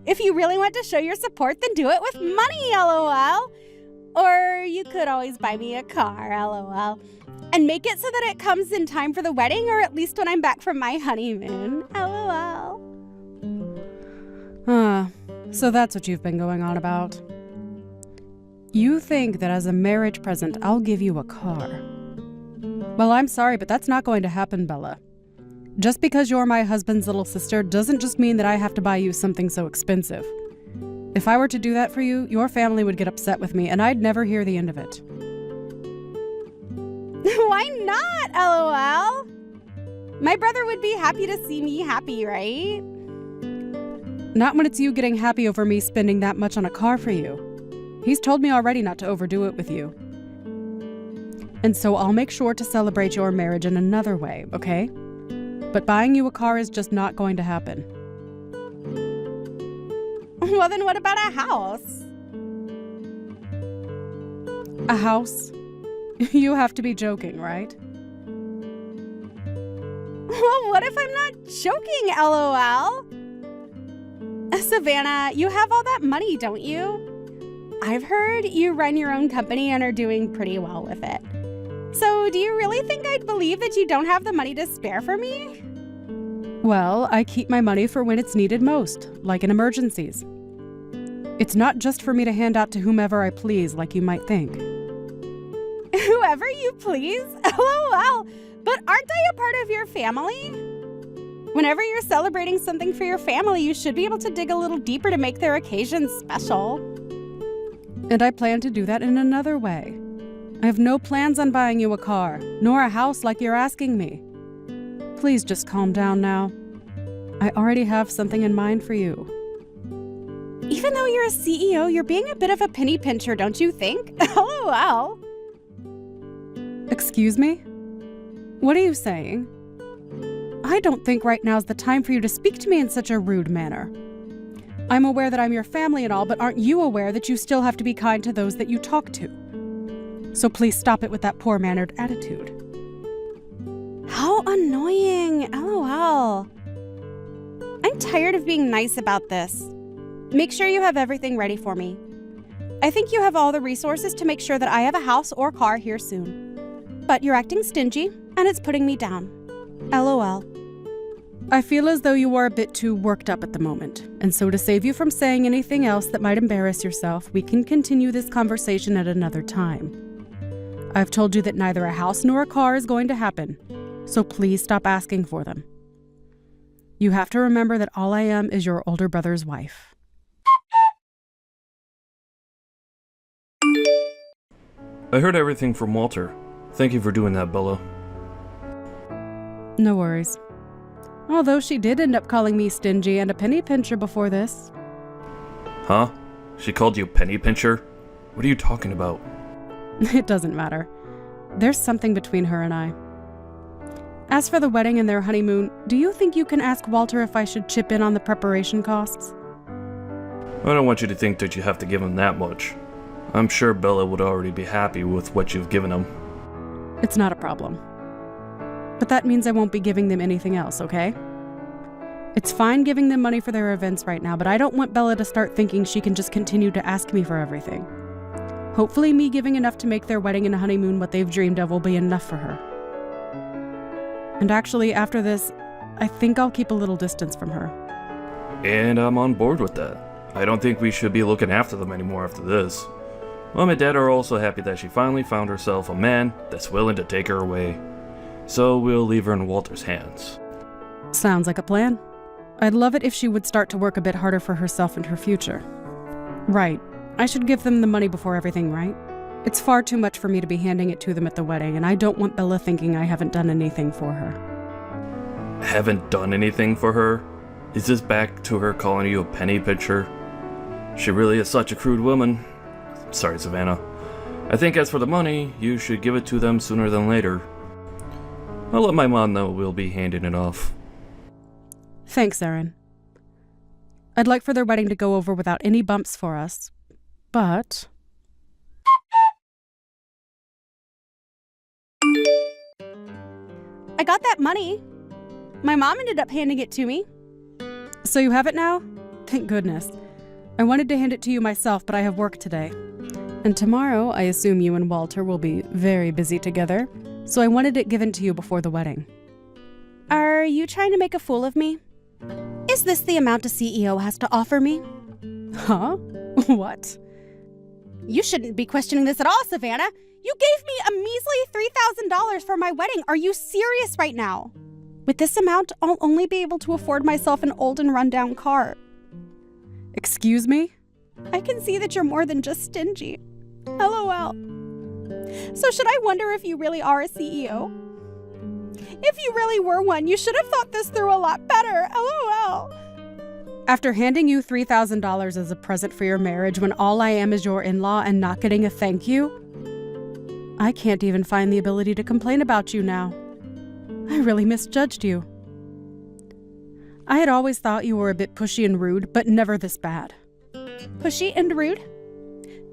If you really want to show your support, then do it with money, LOL. Or you could always buy me a car, LOL. And make it so that it comes in time for the wedding, or at least when I'm back from my honeymoon, LOL. So that's what you've been going on about. You think that as a marriage present, I'll give you a car. Well, I'm sorry, but that's not going to happen, Bella. Just because you're my husband's little sister doesn't just mean that I have to buy you something so expensive. If I were to do that for you, your family would get upset with me, and I'd never hear the end of it. Why not, LOL? My brother would be happy to see me happy, right? Not when it's you getting happy over me spending that much on a car for you. He's told me already not to overdo it with you. And so I'll make sure to celebrate your marriage in another way, okay? But buying you a car is just not going to happen. Well, then what about a house? A house? You have to be joking, right? Well, what if I'm not joking, LOL? Savannah, you have all that money, don't you? I've heard you run your own company and are doing pretty well with it. So do you really think I'd believe that you don't have the money to spare for me? Well, I keep my money for when it's needed most, like in emergencies. It's not just for me to hand out to whomever I please, like you might think. Whoever you please? LOL. But aren't I a part of your family? Whenever you're celebrating something for your family, you should be able to dig a little deeper to make their occasion special. And I plan to do that in another way. I have no plans on buying you a car, nor a house like you're asking me. Please just calm down now. I already have something in mind for you. Even though you're a CEO, you're being a bit of a penny pincher, don't you think? LOL. Excuse me? What are you saying? I don't think right now's the time for you to speak to me in such a rude manner. I'm aware that I'm your family and all, but aren't you aware that you still have to be kind to those that you talk to? So please stop it with that poor-mannered attitude. How annoying. LOL. I'm tired of being nice about this. Make sure you have everything ready for me. I think you have all the resources to make sure that I have a house or car here soon. But you're acting stingy, and it's putting me down. LOL. I feel as though you are a bit too worked up at the moment, and so to save you from saying anything else that might embarrass yourself, we can continue this conversation at another time. I've told you that neither a house nor a car is going to happen, so please stop asking for them. You have to remember that all I am is your older brother's wife. I heard everything from Walter. Thank you for doing that, Bella. No worries. Although she did end up calling me stingy and a penny pincher before this. Huh? She called you penny pincher? What are you talking about? It doesn't matter. There's something between her and I. As for the wedding and their honeymoon, do you think you can ask Walter if I should chip in on the preparation costs? I don't want you to think that you have to give him that much. I'm sure Bella would already be happy with what you've given him. It's not a problem. But that means I won't be giving them anything else, okay? It's fine giving them money for their events right now, but I don't want Bella to start thinking she can just continue to ask me for everything. Hopefully me giving enough to make their wedding and honeymoon what they've dreamed of will be enough for her. And actually, after this, I think I'll keep a little distance from her. And I'm on board with that. I don't think we should be looking after them anymore after this. Mom and Dad are also happy that she finally found herself a man that's willing to take her away. So we'll leave her in Walter's hands. Sounds like a plan. I'd love it if she would start to work a bit harder for herself and her future. Right. I should give them the money before everything, right? It's far too much for me to be handing it to them at the wedding, and I don't want Bella thinking I haven't done anything for her. Haven't done anything for her? Is this back to her calling you a penny pincher? She really is such a crude woman. Sorry, Savannah. I think as for the money, you should give it to them sooner than later. I'll let my mom know we'll be handing it off. Thanks, Erin. I'd like for their wedding to go over without any bumps for us, but... I got that money. My mom ended up handing it to me. So you have it now? Thank goodness. I wanted to hand it to you myself, but I have work today. And tomorrow, I assume you and Walter will be very busy together, so I wanted it given to you before the wedding. Are you trying to make a fool of me? Is this the amount a CEO has to offer me? Huh? What? You shouldn't be questioning this at all, Savannah. You gave me a measly $3,000 for my wedding. Are you serious right now? With this amount, I'll only be able to afford myself an old and rundown car. Excuse me? I can see that you're more than just stingy. LOL. So should I wonder if you really are a CEO? If you really were one, you should have thought this through a lot better. LOL. After handing you $3,000 as a present for your marriage when all I am is your in-law and not getting a thank you, I can't even find the ability to complain about you now. I really misjudged you. I had always thought you were a bit pushy and rude, but never this bad. Pushy and rude?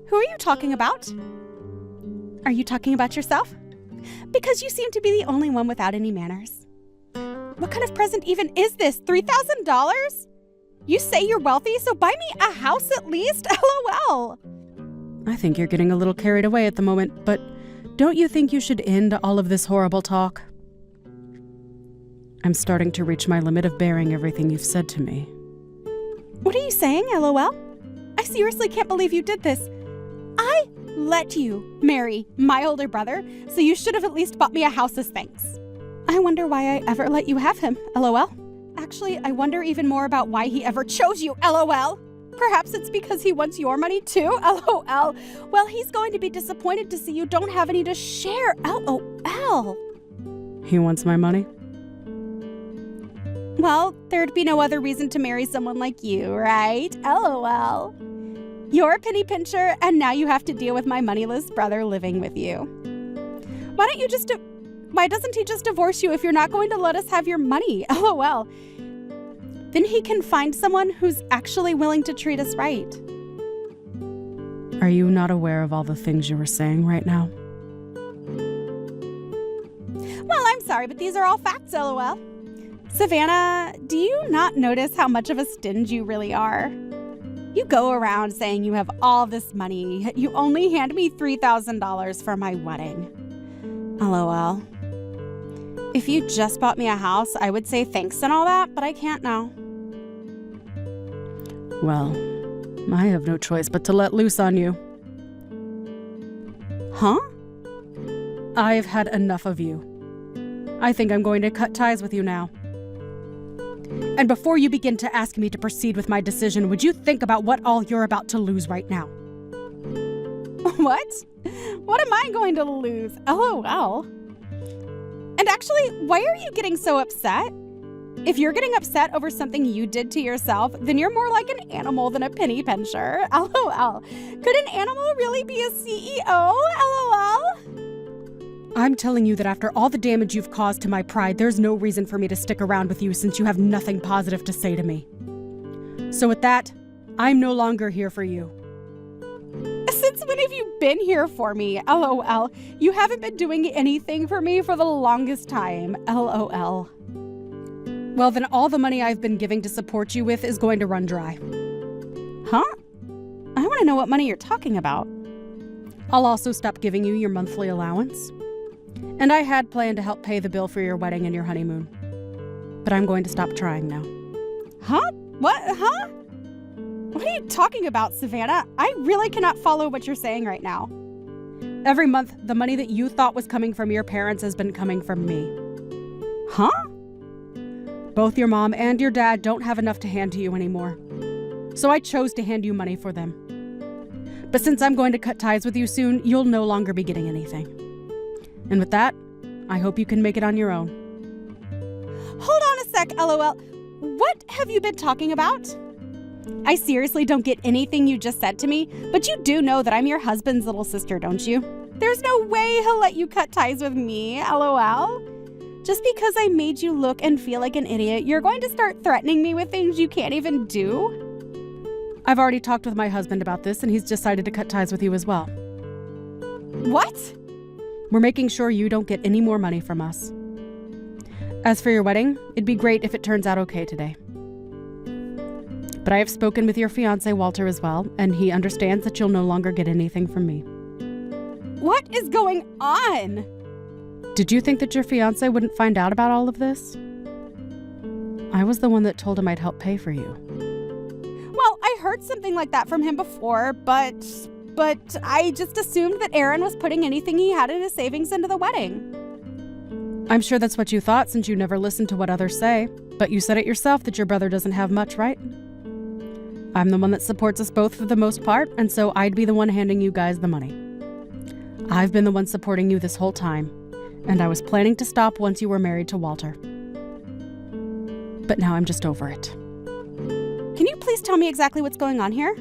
Who are you talking about? Are you talking about yourself? Because you seem to be the only one without any manners. What kind of present even is this? $3,000? You say you're wealthy, so buy me a house at least? LOL. I think you're getting a little carried away at the moment, but don't you think you should end all of this horrible talk? I'm starting to reach my limit of bearing everything you've said to me. What are you saying, LOL? I seriously can't believe you did this. I let you marry my older brother, so you should have at least bought me a house as thanks. I wonder why I ever let you have him, LOL. Actually, I wonder even more about why he ever chose you, LOL. Perhaps it's because he wants your money too, LOL. Well, he's going to be disappointed to see you don't have any to share, LOL. He wants my money? Well, there'd be no other reason to marry someone like you, right? LOL. You're a penny pincher, and now you have to deal with my moneyless brother living with you. Why doesn't he just divorce you if you're not going to let us have your money? LOL. Then he can find someone who's actually willing to treat us right. Are you not aware of all the things you were saying right now? Well, I'm sorry, but these are all facts, LOL. Savannah, do you not notice how much of a stinge you really are? You go around saying you have all this money, yet you only hand me $3,000 for my wedding. LOL. If you just bought me a house, I would say thanks and all that, but I can't now. Well, I have no choice but to let loose on you. Huh? I've had enough of you. I think I'm going to cut ties with you now. And before you begin to ask me to proceed with my decision, would you think about what all you're about to lose right now? What? What am I going to lose? LOL. And actually, why are you getting so upset? If you're getting upset over something you did to yourself, then you're more like an animal than a penny pincher. LOL. Could an animal really be a CEO? LOL. I'm telling you that after all the damage you've caused to my pride, there's no reason for me to stick around with you since you have nothing positive to say to me. So with that, I'm no longer here for you. Since when have you been here for me? LOL. You haven't been doing anything for me for the longest time. LOL. Well, then all the money I've been giving to support you with is going to run dry. Huh? I want to know what money you're talking about. I'll also stop giving you your monthly allowance. And I had planned to help pay the bill for your wedding and your honeymoon. But I'm going to stop trying now. Huh? What? Huh? What are you talking about, Savannah? I really cannot follow what you're saying right now. Every month, the money that you thought was coming from your parents has been coming from me. Huh? Both your mom and your dad don't have enough to hand to you anymore. So I chose to hand you money for them. But since I'm going to cut ties with you soon, you'll no longer be getting anything. And with that, I hope you can make it on your own. Hold on a sec, LOL. What have you been talking about? I seriously don't get anything you just said to me, but you do know that I'm your husband's little sister, don't you? There's no way he'll let you cut ties with me, LOL. Just because I made you look and feel like an idiot, you're going to start threatening me with things you can't even do? I've already talked with my husband about this, and he's decided to cut ties with you as well. What? We're making sure you don't get any more money from us. As for your wedding, it'd be great if it turns out okay today. But I have spoken with your fiancé, Walter, as well, and he understands that you'll no longer get anything from me. What is going on? Did you think that your fiancé wouldn't find out about all of this? I was the one that told him I'd help pay for you. Well, I heard something like that from him before, but I just assumed that Aaron was putting anything he had in his savings into the wedding. I'm sure that's what you thought since you never listened to what others say, but you said it yourself that your brother doesn't have much, right? I'm the one that supports us both for the most part, and so I'd be the one handing you guys the money. I've been the one supporting you this whole time, and I was planning to stop once you were married to Walter. But now I'm just over it. Can you please tell me exactly what's going on here?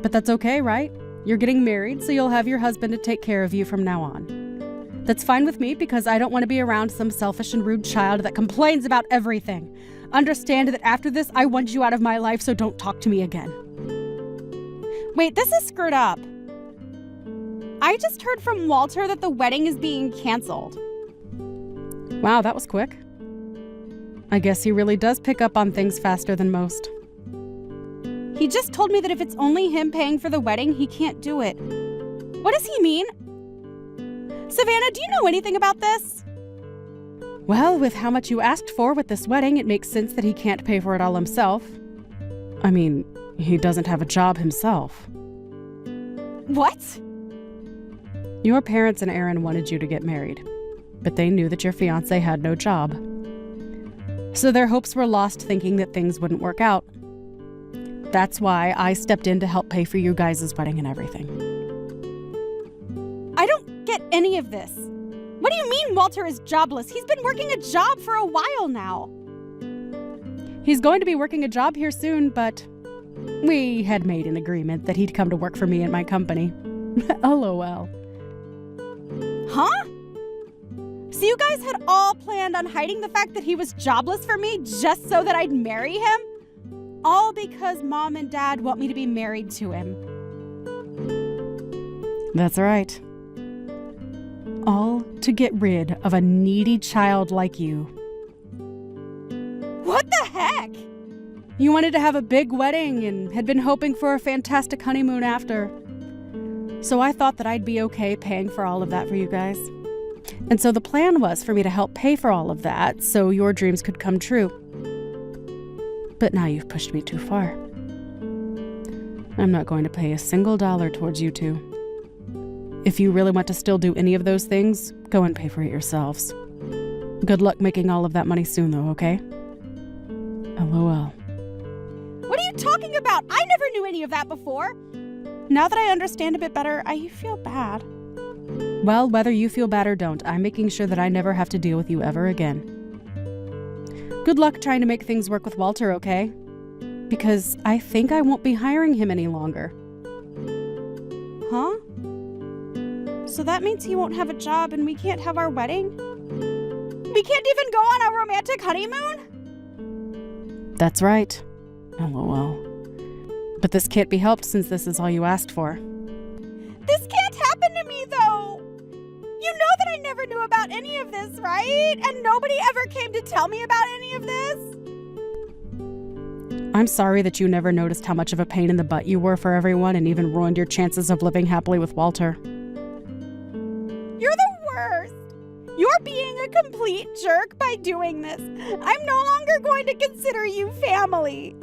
But that's okay, right? You're getting married, so you'll have your husband to take care of you from now on. That's fine with me because I don't want to be around some selfish and rude child that complains about everything. Understand that after this, I want you out of my life, so don't talk to me again. Wait, this is screwed up. I just heard from Walter that the wedding is being canceled. Wow, that was quick. I guess he really does pick up on things faster than most. He just told me that if it's only him paying for the wedding, he can't do it. What does he mean? Savannah, do you know anything about this? Well, with how much you asked for with this wedding, it makes sense that he can't pay for it all himself. I mean, he doesn't have a job himself. What? Your parents and Aaron wanted you to get married, but they knew that your fiancé had no job. So their hopes were lost thinking that things wouldn't work out. That's why I stepped in to help pay for you guys' wedding and everything. I don't get any of this. What do you mean Walter is jobless? He's been working a job for a while now. He's going to be working a job here soon, but we had made an agreement that he'd come to work for me at my company. LOL. Huh? So you guys had all planned on hiding the fact that he was jobless for me just so that I'd marry him? All because Mom and Dad want me to be married to him. That's right. All to get rid of a needy child like you. What the heck? You wanted to have a big wedding and had been hoping for a fantastic honeymoon after. So I thought that I'd be okay paying for all of that for you guys. And so the plan was for me to help pay for all of that so your dreams could come true. But now you've pushed me too far. I'm not going to pay a single dollar towards you two. If you really want to still do any of those things, go and pay for it yourselves. Good luck making all of that money soon, though, okay? LOL. What are you talking about? I never knew any of that before. Now that I understand a bit better, I feel bad. Well, whether you feel bad or don't, I'm making sure that I never have to deal with you ever again. Good luck trying to make things work with Walter, okay? Because I think I won't be hiring him any longer. Huh? So that means he won't have a job and we can't have our wedding? We can't even go on a romantic honeymoon? That's right. LOL. But this can't be helped since this is all you asked for. This can't happen to me, though! You You know that I never knew about any of this, right? And nobody ever came to tell me about any of this? I'm sorry that you never noticed how much of a pain in the butt you were for everyone and even ruined your chances of living happily with Walter. You're the worst. You're being a complete jerk by doing this. I'm no longer going to consider you family.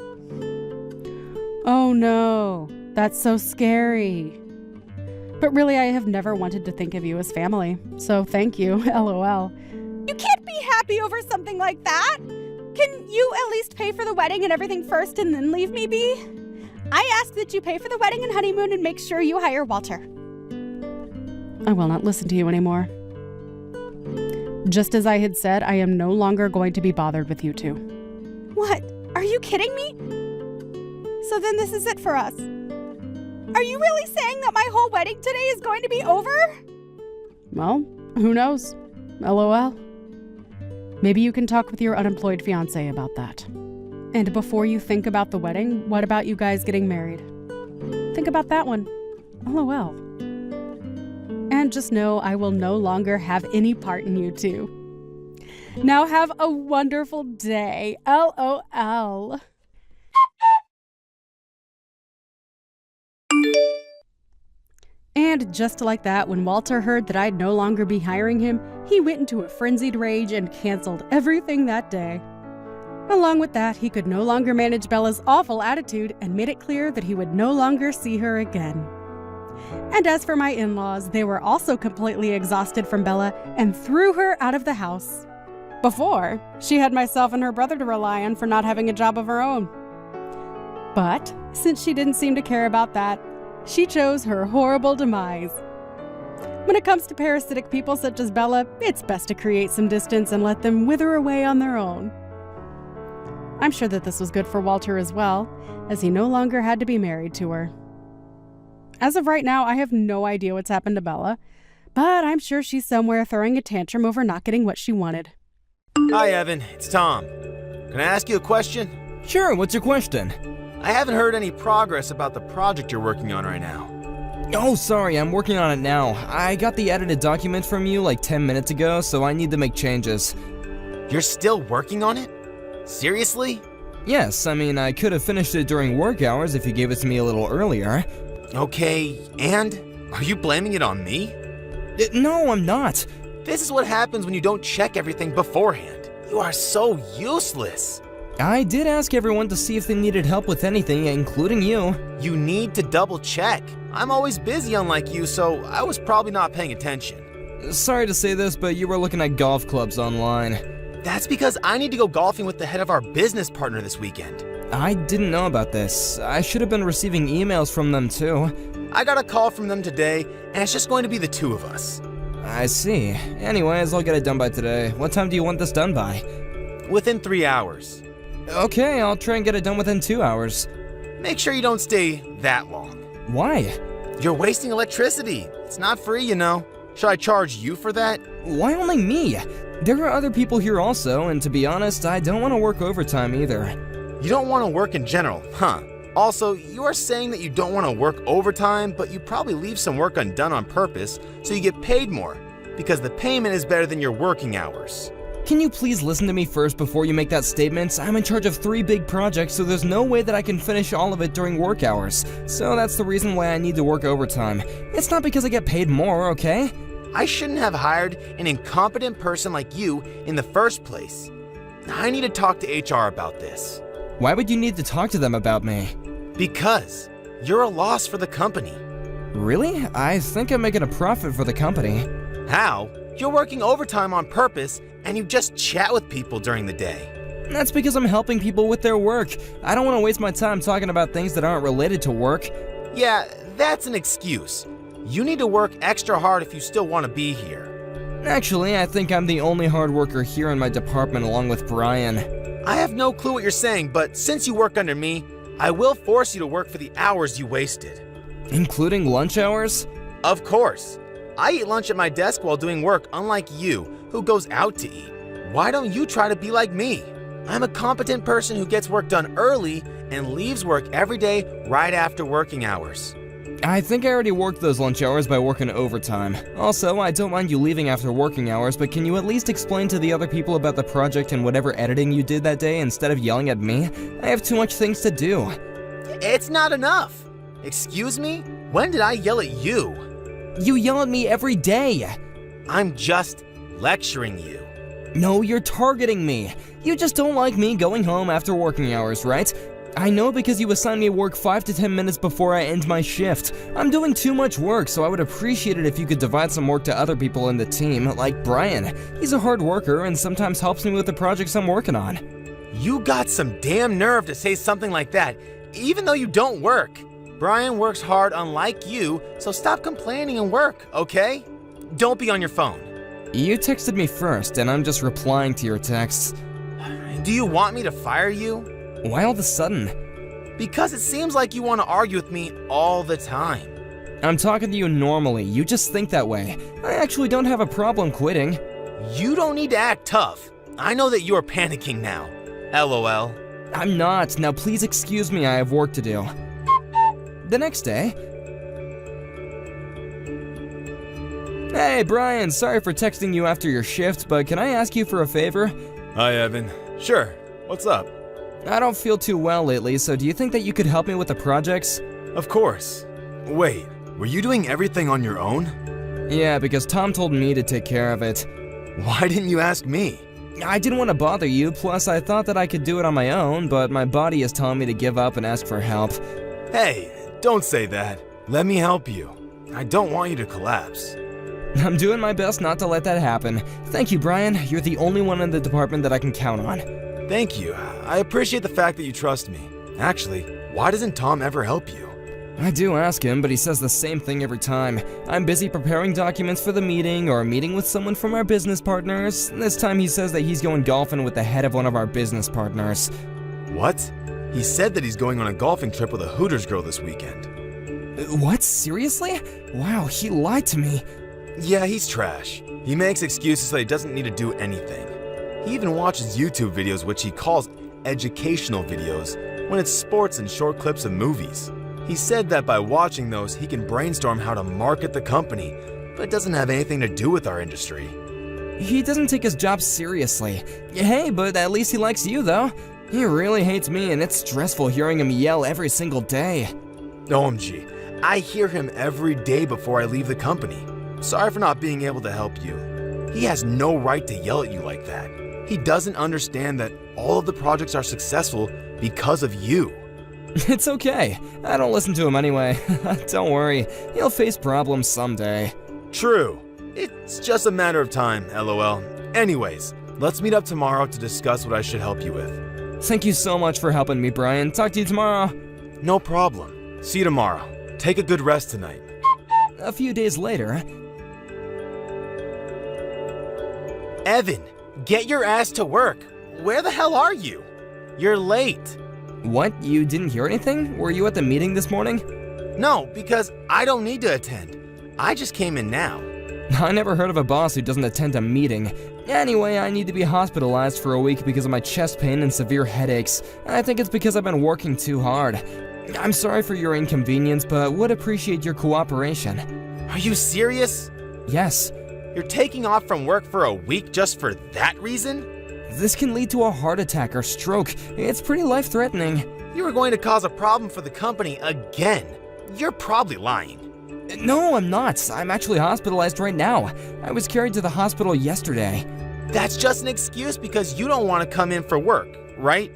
Oh no, that's so scary. But really, I have never wanted to think of you as family, so thank you, LOL. You can't be happy over something like that. Can you at least pay for the wedding and everything first and then leave me be? I ask that you pay for the wedding and honeymoon and make sure you hire Walter. I will not listen to you anymore. Just as I had said, I am no longer going to be bothered with you two. What? Are you kidding me? So then this is it for us. Are you really saying that my whole wedding today is going to be over? Well, who knows? LOL. Maybe you can talk with your unemployed fiancé about that. And before you think about the wedding, what about you guys getting married? Think about that one. LOL. And just know I will no longer have any part in you two. Now have a wonderful day. LOL. And just like that, when Walter heard that I'd no longer be hiring him, he went into a frenzied rage and canceled everything that day. Along with that, he could no longer manage Bella's awful attitude and made it clear that he would no longer see her again. And as for my in-laws, they were also completely exhausted from Bella and threw her out of the house. Before, she had myself and her brother to rely on for not having a job of her own. But since she didn't seem to care about that, she chose her horrible demise. When it comes to parasitic people such as Bella, it's best to create some distance and let them wither away on their own. I'm sure that this was good for Walter as well, as he no longer had to be married to her. As of right now, I have no idea what's happened to Bella, but I'm sure she's somewhere throwing a tantrum over not getting what she wanted. Hi, Evan. It's Tom. Can I ask you a question? Sure, what's your question? I haven't heard any progress about the project you're working on right now. Oh, sorry, I'm working on it now. I got the edited document from you like 10 minutes ago, so I need to make changes. You're still working on it? Seriously? Yes, I mean, I could have finished it during work hours if you gave it to me a little earlier. Okay, and? Are you blaming it on me? No, I'm not. This is what happens when you don't check everything beforehand. You are so useless. I did ask everyone to see if they needed help with anything, including you. You need to double check. I'm always busy unlike you, so I was probably not paying attention. Sorry to say this, but you were looking at golf clubs online. That's because I need to go golfing with the head of our business partner this weekend. I didn't know about this. I should have been receiving emails from them too. I got a call from them today, and it's just going to be the two of us. I see. Anyways, I'll get it done by today. What time do you want this done by? Within 3 hours. Okay, I'll try and get it done within 2 hours. Make sure you don't stay that long. Why? You're wasting electricity. It's not free, you know. Should I charge you for that? Why only me? There are other people here also, and to be honest, I don't want to work overtime either. You don't want to work in general, huh? Also, you are saying that you don't want to work overtime, but you probably leave some work undone on purpose so you get paid more, because the payment is better than your working hours. Can you please listen to me first before you make that statement? I'm in charge of 3 big projects, so there's no way that I can finish all of it during work hours. So that's the reason why I need to work overtime. It's not because I get paid more, okay? I shouldn't have hired an incompetent person like you in the first place. I need to talk to HR about this. Why would you need to talk to them about me? Because you're a loss for the company. Really? I think I'm making a profit for the company. How? You're working overtime on purpose, and you just chat with people during the day. That's because I'm helping people with their work. I don't want to waste my time talking about things that aren't related to work. Yeah, that's an excuse. You need to work extra hard if you still want to be here. Actually, I think I'm the only hard worker here in my department along with Brian. I have no clue what you're saying, but since you work under me, I will force you to work for the hours you wasted. Including lunch hours? Of course. I eat lunch at my desk while doing work, unlike you, who goes out to eat. Why don't you try to be like me? I'm a competent person who gets work done early and leaves work every day right after working hours. I think I already worked those lunch hours by working overtime. Also, I don't mind you leaving after working hours, but can you at least explain to the other people about the project and whatever editing you did that day instead of yelling at me? I have too much things to do. It's not enough. Excuse me? When did I yell at you? You yell at me every day. I'm just lecturing you. No, you're targeting me. You just don't like me going home after working hours, right? I know because you assign me work 5 to 10 minutes before I end my shift. I'm doing too much work, so I would appreciate it if you could divide some work to other people in the team, like Brian. He's a hard worker and sometimes helps me with the projects I'm working on. You got some damn nerve to say something like that, even though you don't work. Brian works hard unlike you, so stop complaining and work, okay? Don't be on your phone. You texted me first, and I'm just replying to your texts. Do you want me to fire you? Why all of a sudden? Because it seems like you want to argue with me all the time. I'm talking to you normally, you just think that way. I actually don't have a problem quitting. You don't need to act tough. I know that you are panicking now. LOL. I'm not. Now please excuse me, I have work to do. The next day... Hey Brian, sorry for texting you after your shift, but can I ask you for a favor? Hi, Evan. Sure. What's up? I don't feel too well lately, so do you think that you could help me with the projects? Of course. Wait, were you doing everything on your own? Yeah, because Tom told me to take care of it. Why didn't you ask me? I didn't want to bother you, plus I thought that I could do it on my own, but my body is telling me to give up and ask for help. Hey, don't say that. Let me help you. I don't want you to collapse. I'm doing my best not to let that happen. Thank you, Brian. You're the only one in the department that I can count on. Thank you. I appreciate the fact that you trust me. Actually, why doesn't Tom ever help you? I do ask him, but he says the same thing every time. I'm busy preparing documents for the meeting or meeting with someone from our business partners. This time he says that he's going golfing with the head of one of our business partners. What? He said that he's going on a golfing trip with a Hooters girl this weekend. What? Seriously? Wow, he lied to me. Yeah, he's trash. He makes excuses that he doesn't need to do anything. He even watches YouTube videos which he calls educational videos when it's sports and short clips of movies. He said that by watching those, he can brainstorm how to market the company, but it doesn't have anything to do with our industry. He doesn't take his job seriously. Hey, but at least he likes you, though. He really hates me, and it's stressful hearing him yell every single day. OMG, I hear him every day before I leave the company. Sorry for not being able to help you. He has no right to yell at you like that. He doesn't understand that all of the projects are successful because of you. It's okay. I don't listen to him anyway. Don't worry. He'll face problems someday. True. It's just a matter of time, LOL. Anyways, let's meet up tomorrow to discuss what I should help you with. Thank you so much for helping me, Brian. Talk to you tomorrow. No problem. See you tomorrow. Take a good rest tonight. A few days later... Evan, get your ass to work. Where the hell are you? You're late. What? You didn't hear anything? Were you at the meeting this morning? No, because I don't need to attend. I just came in now. I never heard of a boss who doesn't attend a meeting. Anyway, I need to be hospitalized for a week because of my chest pain and severe headaches. I think it's because I've been working too hard. I'm sorry for your inconvenience, but would appreciate your cooperation. Are you serious? Yes. You're taking off from work for a week just for that reason? This can lead to a heart attack or stroke. It's pretty life-threatening. You are going to cause a problem for the company again. You're probably lying. No, I'm not. I'm actually hospitalized right now. I was carried to the hospital yesterday. That's just an excuse because you don't want to come in for work, right?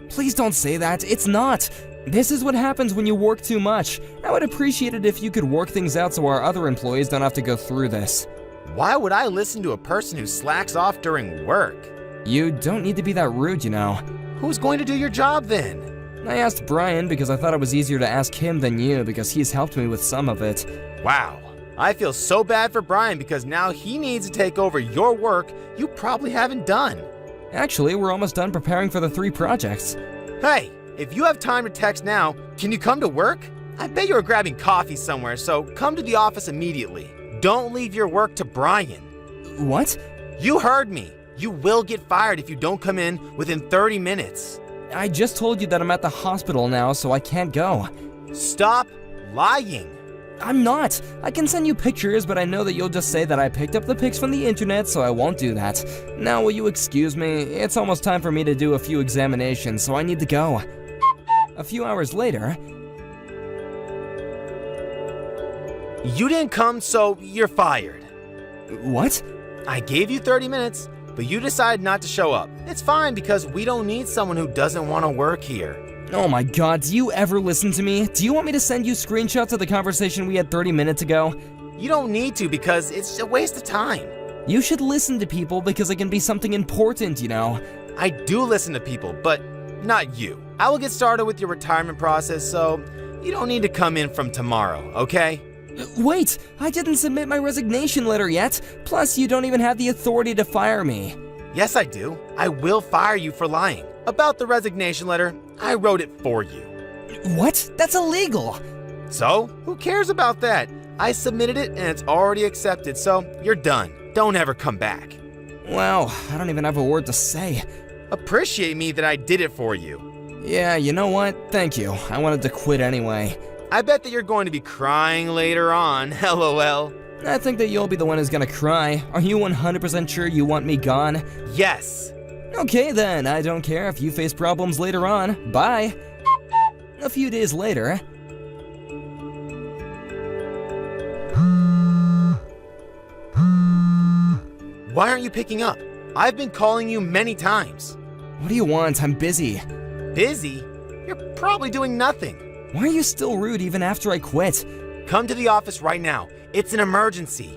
Please don't say that. It's not. This is what happens when you work too much. I would appreciate it if you could work things out so our other employees don't have to go through this. Why would I listen to a person who slacks off during work? You don't need to be that rude, you know. Who's going to do your job then? I asked Brian because I thought it was easier to ask him than you because he's helped me with some of it. Wow. I feel so bad for Brian because now he needs to take over your work you probably haven't done. Actually, we're almost done preparing for the 3 projects. Hey, if you have time to text now, can you come to work? I bet you were grabbing coffee somewhere, so come to the office immediately. Don't leave your work to Brian. What? You heard me. You will get fired if you don't come in within 30 minutes. I just told you that I'm at the hospital now, so I can't go. Stop lying. I'm not. I can send you pictures, but I know that you'll just say that I picked up the pics from the internet, so I won't do that. Now, will you excuse me? It's almost time for me to do a few examinations, so I need to go. A few hours later... You didn't come, so you're fired. What? I gave you 30 minutes, but you decided not to show up. It's fine because we don't need someone who doesn't want to work here. Oh my god, do you ever listen to me? Do you want me to send you screenshots of the conversation we had 30 minutes ago? You don't need to because it's a waste of time. You should listen to people because it can be something important, you know? I do listen to people, but not you. I will get started with your retirement process, so you don't need to come in from tomorrow, okay? Wait, I didn't submit my resignation letter yet. Plus, you don't even have the authority to fire me. Yes, I do. I will fire you for lying. About the resignation letter, I wrote it for you. What? That's illegal. So, who cares about that? I submitted it and it's already accepted, so you're done. Don't ever come back. Wow, I don't even have a word to say. Appreciate me that I did it for you. Yeah, you know what? Thank you. I wanted to quit anyway. I bet that you're going to be crying later on, LOL. I think that you'll be the one who's gonna cry. Are you 100% sure you want me gone? Yes. Okay then, I don't care if you face problems later on. Bye. A few days later... Why aren't you picking up? I've been calling you many times. What do you want? I'm busy. Busy? You're probably doing nothing. Why are you still rude even after I quit? Come to the office right now. It's an emergency.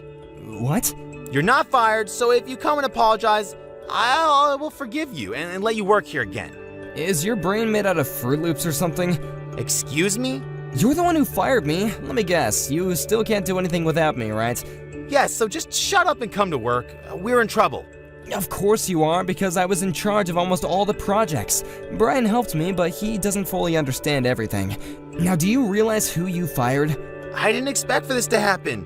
What? You're not fired, so if you come and apologize, I will forgive you and let you work here again. Is your brain made out of Fruit Loops or something? Excuse me? You're the one who fired me. Let me guess, you still can't do anything without me, right? Yes, so just shut up and come to work. We're in trouble. Of course you are, because I was in charge of almost all the projects. Brian helped me, but he doesn't fully understand everything. Now, do you realize who you fired? I didn't expect for this to happen.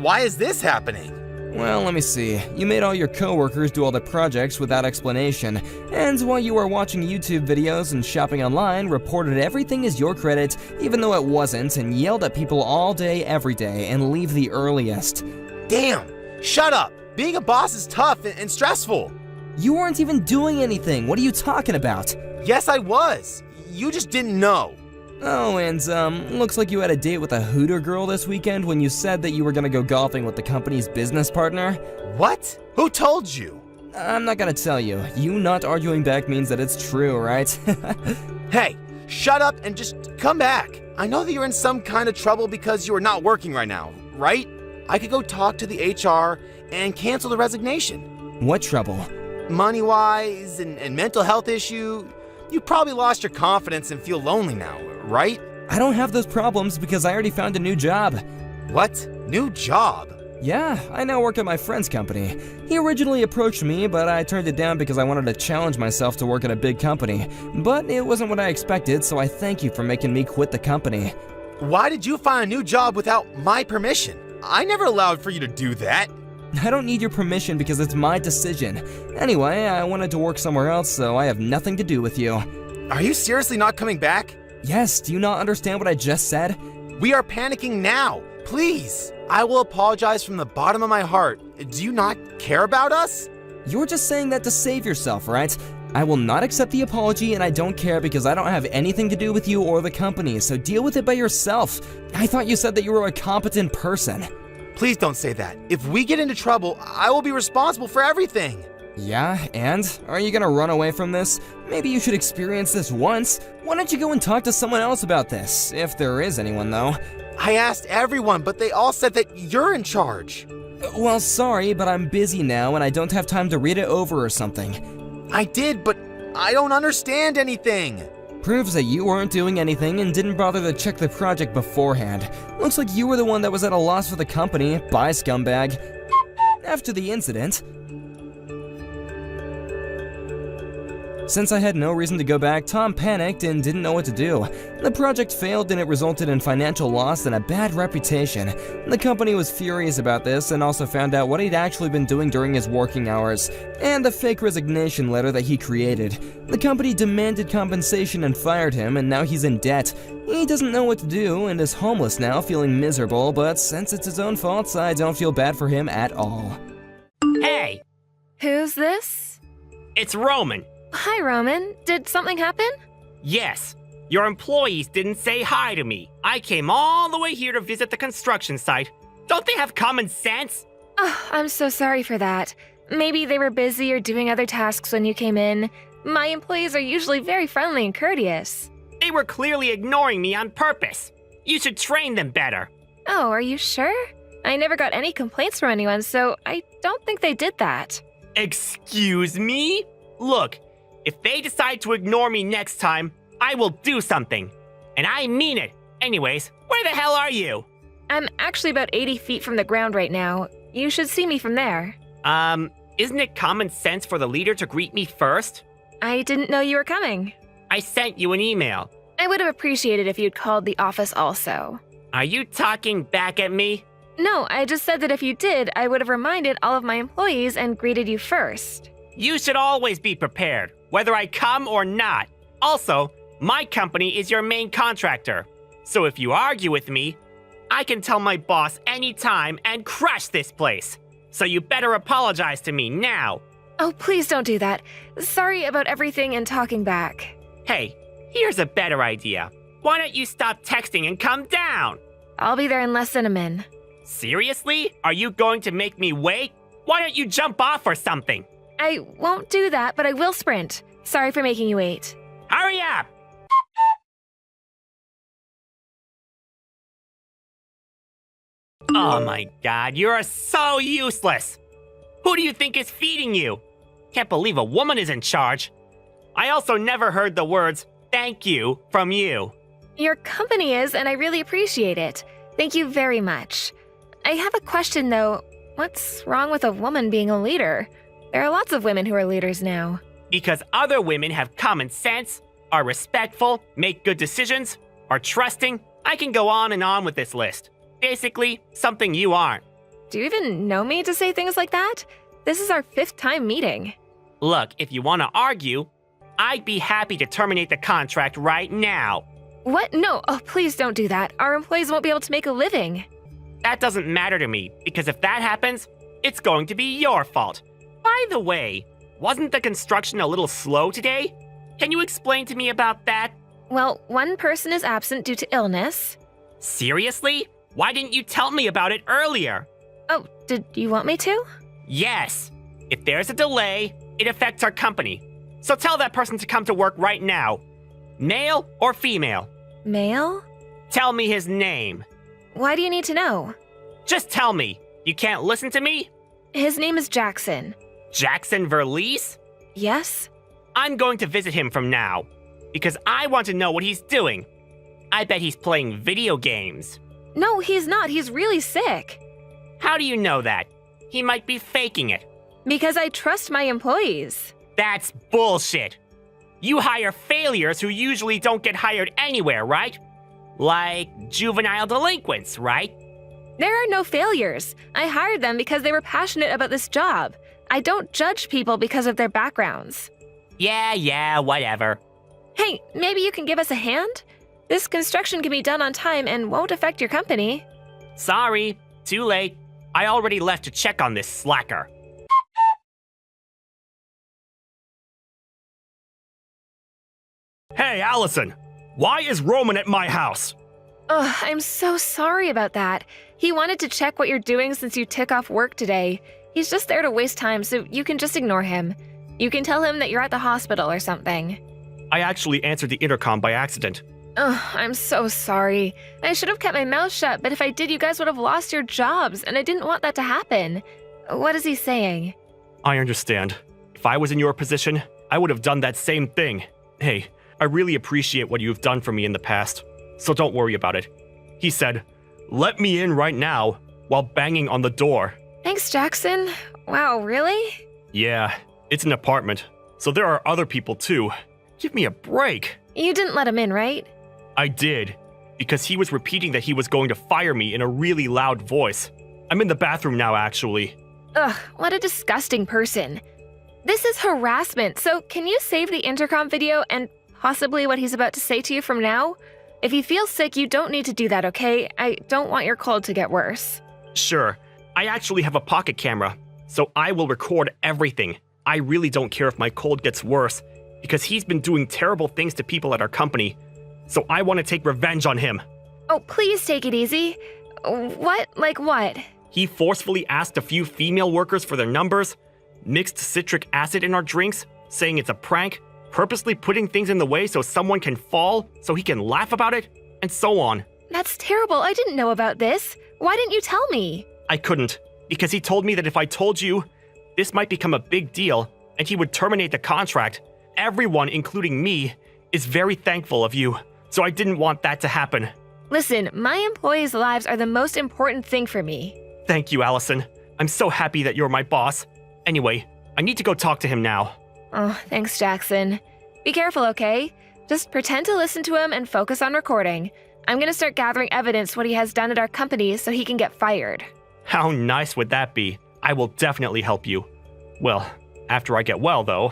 Why is this happening? Well, let me see. You made all your coworkers do all the projects without explanation, and while you were watching YouTube videos and shopping online, reported everything as your credit, even though it wasn't, and yelled at people all day, every day, and leave the earliest. Damn! Shut up! Being a boss is tough and stressful. You weren't even doing anything. What are you talking about? Yes, I was. You just didn't know. Oh, and looks like you had a date with a Hooter girl this weekend when you said that you were gonna go golfing with the company's business partner. What? Who told you? I'm not gonna tell you. You not arguing back means that it's true, right? Hey, shut up and just come back. I know that you're in some kind of trouble because you are not working right now, right? I could go talk to the HR and cancel the resignation. What trouble? Money-wise and mental health issue. You probably lost your confidence and feel lonely now, right? I don't have those problems because I already found a new job. What? New job? Yeah, I now work at my friend's company. He originally approached me, but I turned it down because I wanted to challenge myself to work at a big company. But it wasn't what I expected, so I thank you for making me quit the company. Why did you find a new job without my permission? I never allowed for you to do that. I don't need your permission because it's my decision. Anyway, I wanted to work somewhere else, so I have nothing to do with you. Are you seriously not coming back? Yes, do you not understand what I just said? We are panicking now. Please. I will apologize from the bottom of my heart. Do you not care about us? You're just saying that to save yourself, right? I will not accept the apology, and I don't care because I don't have anything to do with you or the company, so deal with it by yourself. I thought you said that you were a competent person. Please don't say that. If we get into trouble, I will be responsible for everything. Yeah, and? Are you gonna run away from this? Maybe you should experience this once. Why don't you go and talk to someone else about this? If there is anyone, though. I asked everyone, but they all said that you're in charge. Well, sorry, but I'm busy now and I don't have time to read it over or something. I did, but I don't understand anything. Proves that you weren't doing anything and didn't bother to check the project beforehand. Looks like you were the one that was at a loss for the company. Bye, scumbag. After the incident, since I had no reason to go back, Tom panicked and didn't know what to do. The project failed and it resulted in financial loss and a bad reputation. The company was furious about this and also found out what he'd actually been doing during his working hours, and the fake resignation letter that he created. The company demanded compensation and fired him, and now he's in debt. He doesn't know what to do and is homeless now, feeling miserable, but since it's his own fault, I don't feel bad for him at all. Hey, Who's this? it's Roman. Hi, Roman. Did something happen? Yes, your employees didn't say hi to me. I came all the way here to visit the construction site. Don't they have common sense? Oh, I'm so sorry for that. Maybe they were busy or doing other tasks when you came in. My employees are usually very friendly and courteous. They were clearly ignoring me on purpose. You should train them better. Oh, are you sure? I never got any complaints from anyone, so I don't think they did that. Excuse me? Look, if they decide to ignore me next time, I will do something. And I mean it. Anyways, where the hell are you? I'm actually about 80 feet from the ground right now. You should see me from there. Isn't it common sense for the leader to greet me first? I didn't know you were coming. I sent you an email. I would have appreciated if you'd called the office also. Are you talking back at me? No, I just said that if you did, I would have reminded all of my employees and greeted you first. You should always be prepared, whether I come or not. Also, my company is your main contractor. So if you argue with me, I can tell my boss anytime and crush this place. So you better apologize to me now. Oh, please don't do that. Sorry about everything and talking back. Hey, here's a better idea. Why don't you stop texting and come down? I'll be there in less than a min. Seriously? Are you going to make me wait? Why don't you jump off or something? I won't do that, but I will sprint. Sorry for making you wait. Hurry up! Oh my god, you're so useless! Who do you think is feeding you? Can't believe a woman is in charge. I also never heard the words, thank you, from you. Your company is, and I really appreciate it. Thank you very much. I have a question though. What's wrong with a woman being a leader? There are lots of women who are leaders now. Because other women have common sense, are respectful, make good decisions, are trusting. I can go on and on with this list. Basically, something you aren't. Do you even know me to say things like that? This is our 5th time meeting. Look, if you want to argue, I'd be happy to terminate the contract right now. What? No, oh, please don't do that. Our employees won't be able to make a living. That doesn't matter to me, because if that happens, it's going to be your fault. By the way, wasn't the construction a little slow today? Can you explain to me about that? Well, one person is absent due to illness. Seriously? Why didn't you tell me about it earlier? Oh, did you want me to? Yes. If there's a delay, it affects our company. So tell that person to come to work right now. Male or female? Male? Tell me his name. Why do you need to know? Just tell me. You can't listen to me? His name is Jackson. Jackson Verlies? Yes? I'm going to visit him from now, because I want to know what he's doing. I bet he's playing video games. No, he's not. He's really sick. How do you know that? He might be faking it. Because I trust my employees. That's bullshit. You hire failures who usually don't get hired anywhere, right? Like juvenile delinquents, right? There are no failures. I hired them because they were passionate about this job. I don't judge people because of their backgrounds. Yeah, whatever. Hey, maybe you can give us a hand? This construction can be done on time and won't affect your company. Sorry, too late. I already left to check on this slacker. Hey, Allison! Why is Roman at my house? Ugh, I'm so sorry about that. He wanted to check what you're doing since you took off work today. He's just there to waste time, so you can just ignore him. You can tell him that you're at the hospital or something. I actually answered the intercom by accident. Ugh, I'm so sorry. I should have kept my mouth shut, but if I did, you guys would have lost your jobs, and I didn't want that to happen. What is he saying? I understand. If I was in your position, I would have done that same thing. Hey, I really appreciate what you've done for me in the past, so don't worry about it. He said, "Let me in right now," while banging on the door. Thanks, Jackson. Wow, really? Yeah, it's an apartment, so there are other people too. Give me a break. You didn't let him in, right? I did, because he was repeating that he was going to fire me in a really loud voice. I'm in the bathroom now, actually. Ugh, what a disgusting person. This is harassment, so can you save the intercom video and possibly what he's about to say to you from now? If you feel sick, you don't need to do that, okay? I don't want your cold to get worse. Sure. I actually have a pocket camera, so I will record everything. I really don't care if my cold gets worse, because he's been doing terrible things to people at our company. So I want to take revenge on him. Oh, please take it easy. What? Like what? He forcefully asked a few female workers for their numbers, mixed citric acid in our drinks, saying it's a prank, purposely putting things in the way so someone can fall, so he can laugh about it, and so on. That's terrible. I didn't know about this. Why didn't you tell me? I couldn't, because he told me that if I told you, this might become a big deal, and he would terminate the contract. Everyone, including me, is very thankful of you, so I didn't want that to happen. Listen, my employees' lives are the most important thing for me. Thank you, Allison. I'm so happy that you're my boss. Anyway, I need to go talk to him now. Oh, thanks, Jackson. Be careful, okay? Just pretend to listen to him and focus on recording. I'm gonna start gathering evidence what he has done at our company so he can get fired. How nice would that be? I will definitely help you. Well, after I get well, though.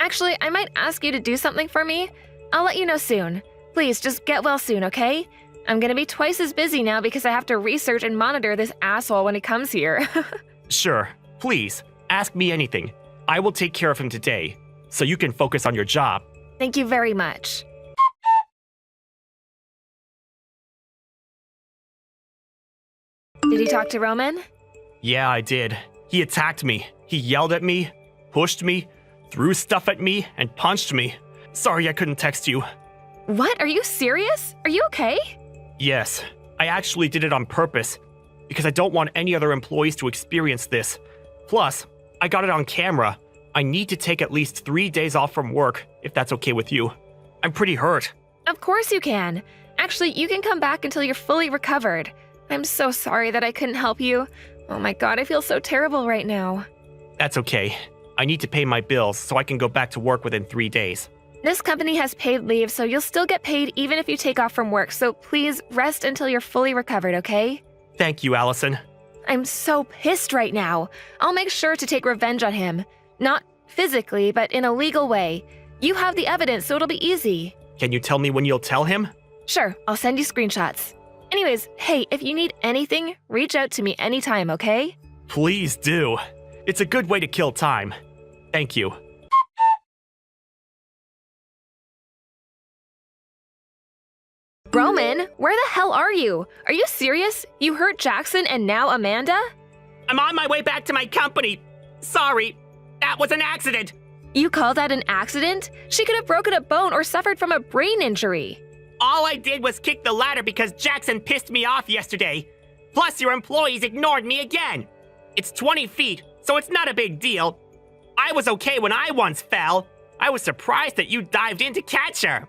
Actually, I might ask you to do something for me. I'll let you know soon. Please, just get well soon, okay? I'm gonna be twice as busy now because I have to research and monitor this asshole when he comes here. Sure, please, ask me anything. I will take care of him today, so you can focus on your job. Thank you very much. Did he talk to Roman? Yeah, I did. He attacked me. He yelled at me, pushed me, threw stuff at me, and punched me. Sorry I couldn't text you. What? Are you serious? Are you okay? Yes, I actually did it on purpose, because I don't want any other employees to experience this. Plus, I got it on camera. I need to take at least 3 days off from work, if that's okay with you. I'm pretty hurt. Of course you can. Actually, you can come back until you're fully recovered. I'm so sorry that I couldn't help you. Oh my god, I feel so terrible right now. That's okay. I need to pay my bills so I can go back to work within 3 days. This company has paid leave, so you'll still get paid even if you take off from work, so please rest until you're fully recovered, okay? Thank you, Allison. I'm so pissed right now. I'll make sure to take revenge on him. Not physically, but in a legal way. You have the evidence, so it'll be easy. Can you tell me when you'll tell him? Sure, I'll send you screenshots. Anyways, hey, if you need anything, reach out to me anytime, okay? Please do. It's a good way to kill time. Thank you. Roman, where the hell are you? Are you serious? You hurt Jackson and now Amanda? I'm on my way back to my company. Sorry, that was an accident. You call that an accident? She could have broken a bone or suffered from a brain injury. All I did was kick the ladder because Jackson pissed me off yesterday. Plus, your employees ignored me again. It's 20 feet, so it's not a big deal. I was okay when I once fell. I was surprised that you dived in to catch her.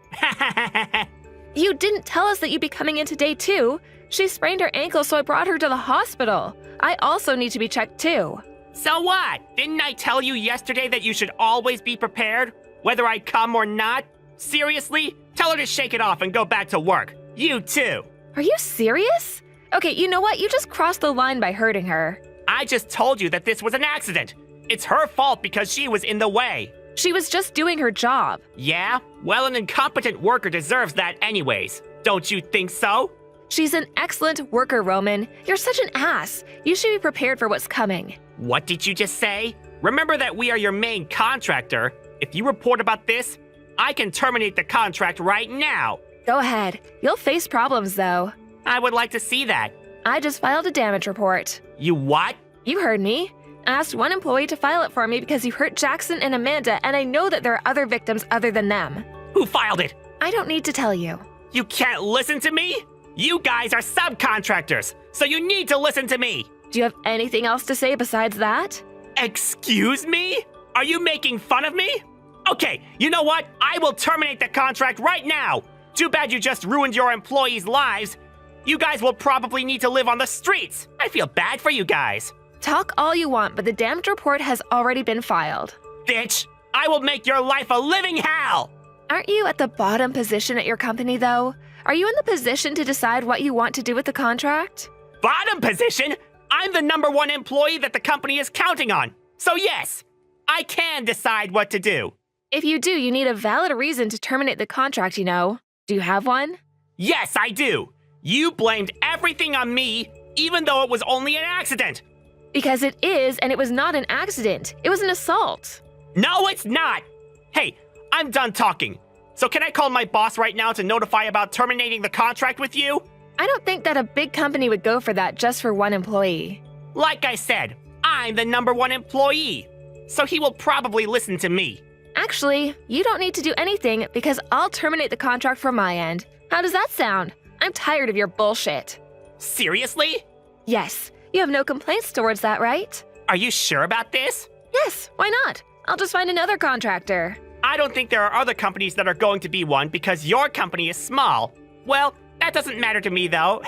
You didn't tell us that you'd be coming in today, too. She sprained her ankle, so I brought her to the hospital. I also need to be checked, too. So what? Didn't I tell you yesterday that you should always be prepared, whether I come or not? Seriously? Tell her to shake it off and go back to work. You too. Are you serious? Okay, you know what? You just crossed the line by hurting her. I just told you that this was an accident. It's her fault because she was in the way. She was just doing her job. Yeah? Well, an incompetent worker deserves that anyways. Don't you think so? She's an excellent worker, Roman. You're such an ass. You should be prepared for what's coming. What did you just say? Remember that we are your main contractor. If you report about this, I can terminate the contract right now. Go ahead. You'll face problems, though. I would like to see that. I just filed a damage report. You what? You heard me. I asked one employee to file it for me because you hurt Jackson and Amanda, and I know that there are other victims other than them. Who filed it? I don't need to tell you. You can't listen to me? You guys are subcontractors, so you need to listen to me. Do you have anything else to say besides that? Excuse me? Are you making fun of me? Okay, you know what? I will terminate the contract right now. Too bad you just ruined your employees' lives. You guys will probably need to live on the streets. I feel bad for you guys. Talk all you want, but the damage report has already been filed. Bitch, I will make your life a living hell! Aren't you at the bottom position at your company, though? Are you in the position to decide what you want to do with the contract? Bottom position? I'm the #1 employee that the company is counting on. So yes, I can decide what to do. If you do, you need a valid reason to terminate the contract, you know. Do you have one? Yes, I do. You blamed everything on me, even though it was only an accident. Because it is, and it was not an accident. It was an assault. No, it's not. Hey, I'm done talking. So can I call my boss right now to notify about terminating the contract with you? I don't think that a big company would go for that just for one employee. Like I said, I'm the #1 employee. So he will probably listen to me. Actually, you don't need to do anything because I'll terminate the contract from my end. How does that sound? I'm tired of your bullshit. Seriously? Yes, you have no complaints towards that, right? Are you sure about this? Yes, why not? I'll just find another contractor. I don't think there are other companies that are going to be one because your company is small. Well, that doesn't matter to me though.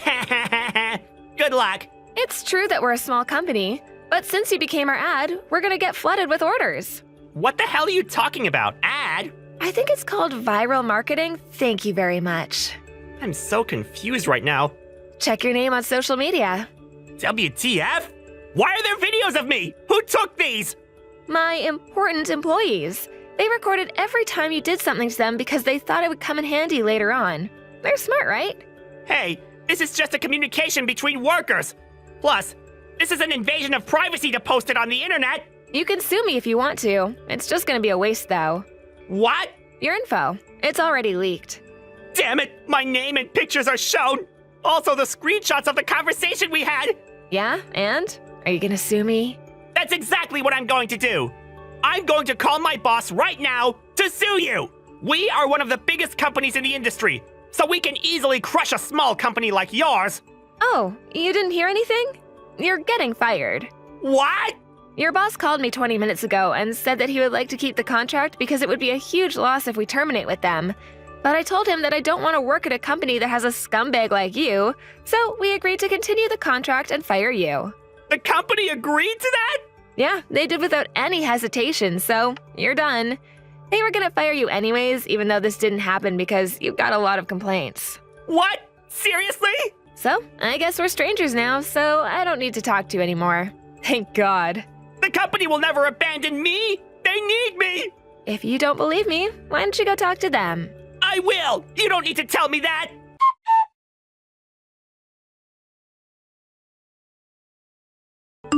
Good luck. It's true that we're a small company, but since you became our ad, we're gonna get flooded with orders. What the hell are you talking about? Ad? I think it's called viral marketing. Thank you very much. I'm so confused right now. Check your name on social media. WTF? Why are there videos of me? Who took these? My important employees. They recorded every time you did something to them because they thought it would come in handy later on. They're smart, right? Hey, this is just a communication between workers. Plus, this is an invasion of privacy to post it on the internet. You can sue me if you want to. It's just gonna be a waste, though. What? Your info. It's already leaked. Damn it, my name and pictures are shown. Also, the screenshots of the conversation we had. Yeah, and? Are you gonna sue me? That's exactly what I'm going to do. I'm going to call my boss right now to sue you. We are one of the biggest companies in the industry, so we can easily crush a small company like yours. Oh, you didn't hear anything? You're getting fired. What? Your boss called me 20 minutes ago and said that he would like to keep the contract because it would be a huge loss if we terminate with them. But I told him that I don't want to work at a company that has a scumbag like you, so we agreed to continue the contract and fire you. The company agreed to that? Yeah, they did without any hesitation, so you're done. They were gonna fire you anyways, even though this didn't happen because you got a lot of complaints. What? Seriously? So, I guess we're strangers now, so I don't need to talk to you anymore. Thank God. The company will never abandon me. They need me. If you don't believe me, why don't you go talk to them? I will. You don't need to tell me that.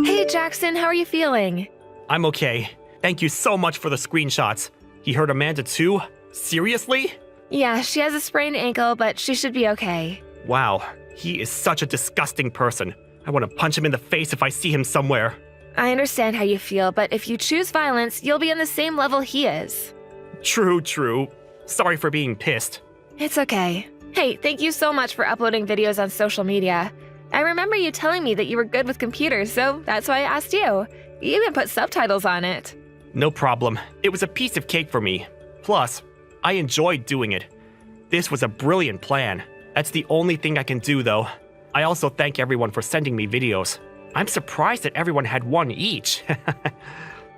Hey Jackson, how are you feeling? I'm okay. Thank you so much for the screenshots. He hurt Amanda too? Seriously? Yeah, she has a sprained ankle, but she should be okay. Wow, he is such a disgusting person. I want to punch him in the face if I see him somewhere. I understand how you feel, but if you choose violence, you'll be on the same level he is. True. Sorry for being pissed. It's okay. Hey, thank you so much for uploading videos on social media. I remember you telling me that you were good with computers, so that's why I asked you. You even put subtitles on it. No problem. It was a piece of cake for me. Plus, I enjoyed doing it. This was a brilliant plan. That's the only thing I can do, though. I also thank everyone for sending me videos. I'm surprised that everyone had one each.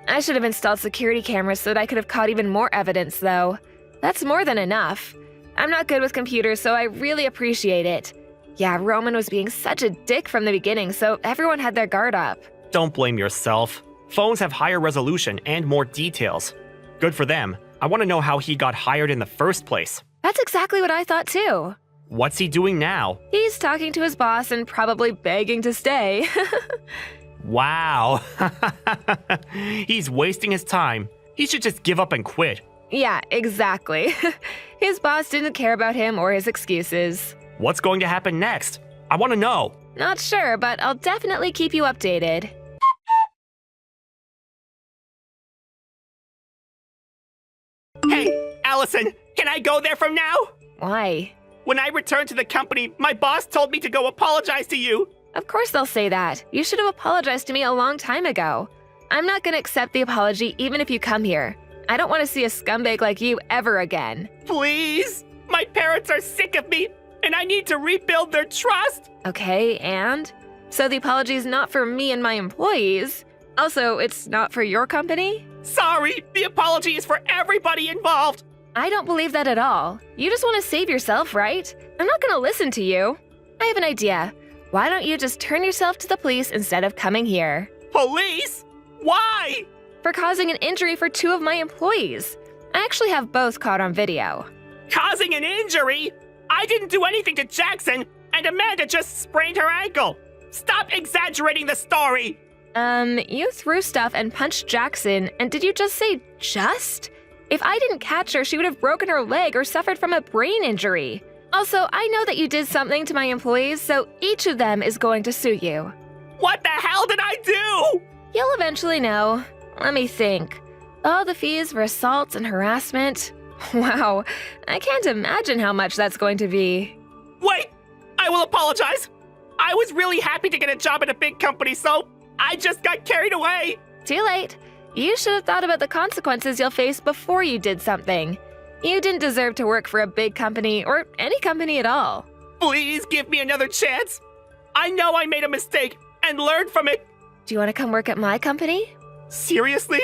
I should have installed security cameras so that I could have caught even more evidence, though. That's more than enough. I'm not good with computers, so I really appreciate it. Yeah, Roman was being such a dick from the beginning, so everyone had their guard up. Don't blame yourself. Phones have higher resolution and more details. Good for them. I want to know how he got hired in the first place. That's exactly what I thought, too. What's he doing now? He's talking to his boss and probably begging to stay. Wow. He's wasting his time. He should just give up and quit. Yeah, exactly. His boss didn't care about him or his excuses. What's going to happen next? I want to know. Not sure, but I'll definitely keep you updated. Hey, Allison, can I go there from now? Why? When I returned to the company, my boss told me to go apologize to you. Of course they'll say that. You should have apologized to me a long time ago. I'm not gonna accept the apology even if you come here. I don't want to see a scumbag like you ever again. Please? My parents are sick of me, and I need to rebuild their trust. Okay, and? So the apology is not for me and my employees. Also, it's not for your company? Sorry, the apology is for everybody involved. I don't believe that at all. You just want to save yourself, right? I'm not gonna listen to you. I have an idea. Why don't you just turn yourself to the police instead of coming here? Police? Why? For causing an injury for 2 of my employees. I actually have both caught on video. Causing an injury? I didn't do anything to Jackson, and Amanda just sprained her ankle. Stop exaggerating the story. You threw stuff and punched Jackson, and did you just say just? If I didn't catch her, she would have broken her leg or suffered from a brain injury. Also, I know that you did something to my employees, so each of them is going to sue you. What the hell did I do? You'll eventually know. Let me think. All the fees for assault and harassment. Wow, I can't imagine how much that's going to be. Wait, I will apologize. I was really happy to get a job at a big company, so I just got carried away. Too late. You should have thought about the consequences you'll face before you did something. You didn't deserve to work for a big company or any company at all. Please give me another chance. I know I made a mistake and learned from it. Do you want to come work at my company? Seriously?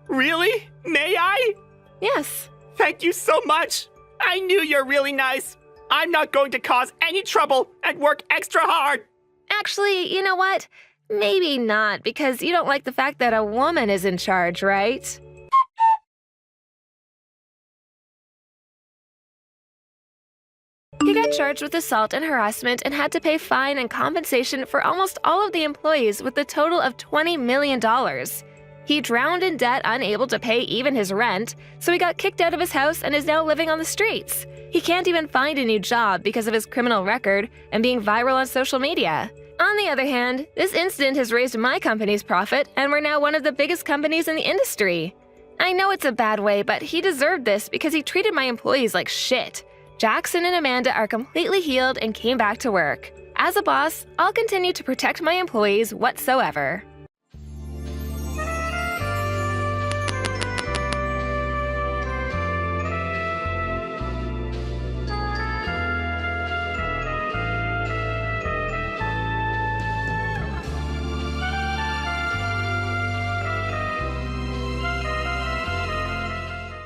Really? May I? Yes. Thank you so much. I knew you're really nice. I'm not going to cause any trouble and work extra hard. Actually, you know what? Maybe not, because you don't like the fact that a woman is in charge, right? He got charged with assault and harassment and had to pay fine and compensation for almost all of the employees with a total of $20 million. He drowned in debt, unable to pay even his rent, so he got kicked out of his house and is now living on the streets. He can't even find a new job because of his criminal record and being viral on social media. On the other hand, this incident has raised my company's profit, and we're now one of the biggest companies in the industry. I know it's a bad way, but he deserved this because he treated my employees like shit. Jackson and Amanda are completely healed and came back to work. As a boss, I'll continue to protect my employees whatsoever.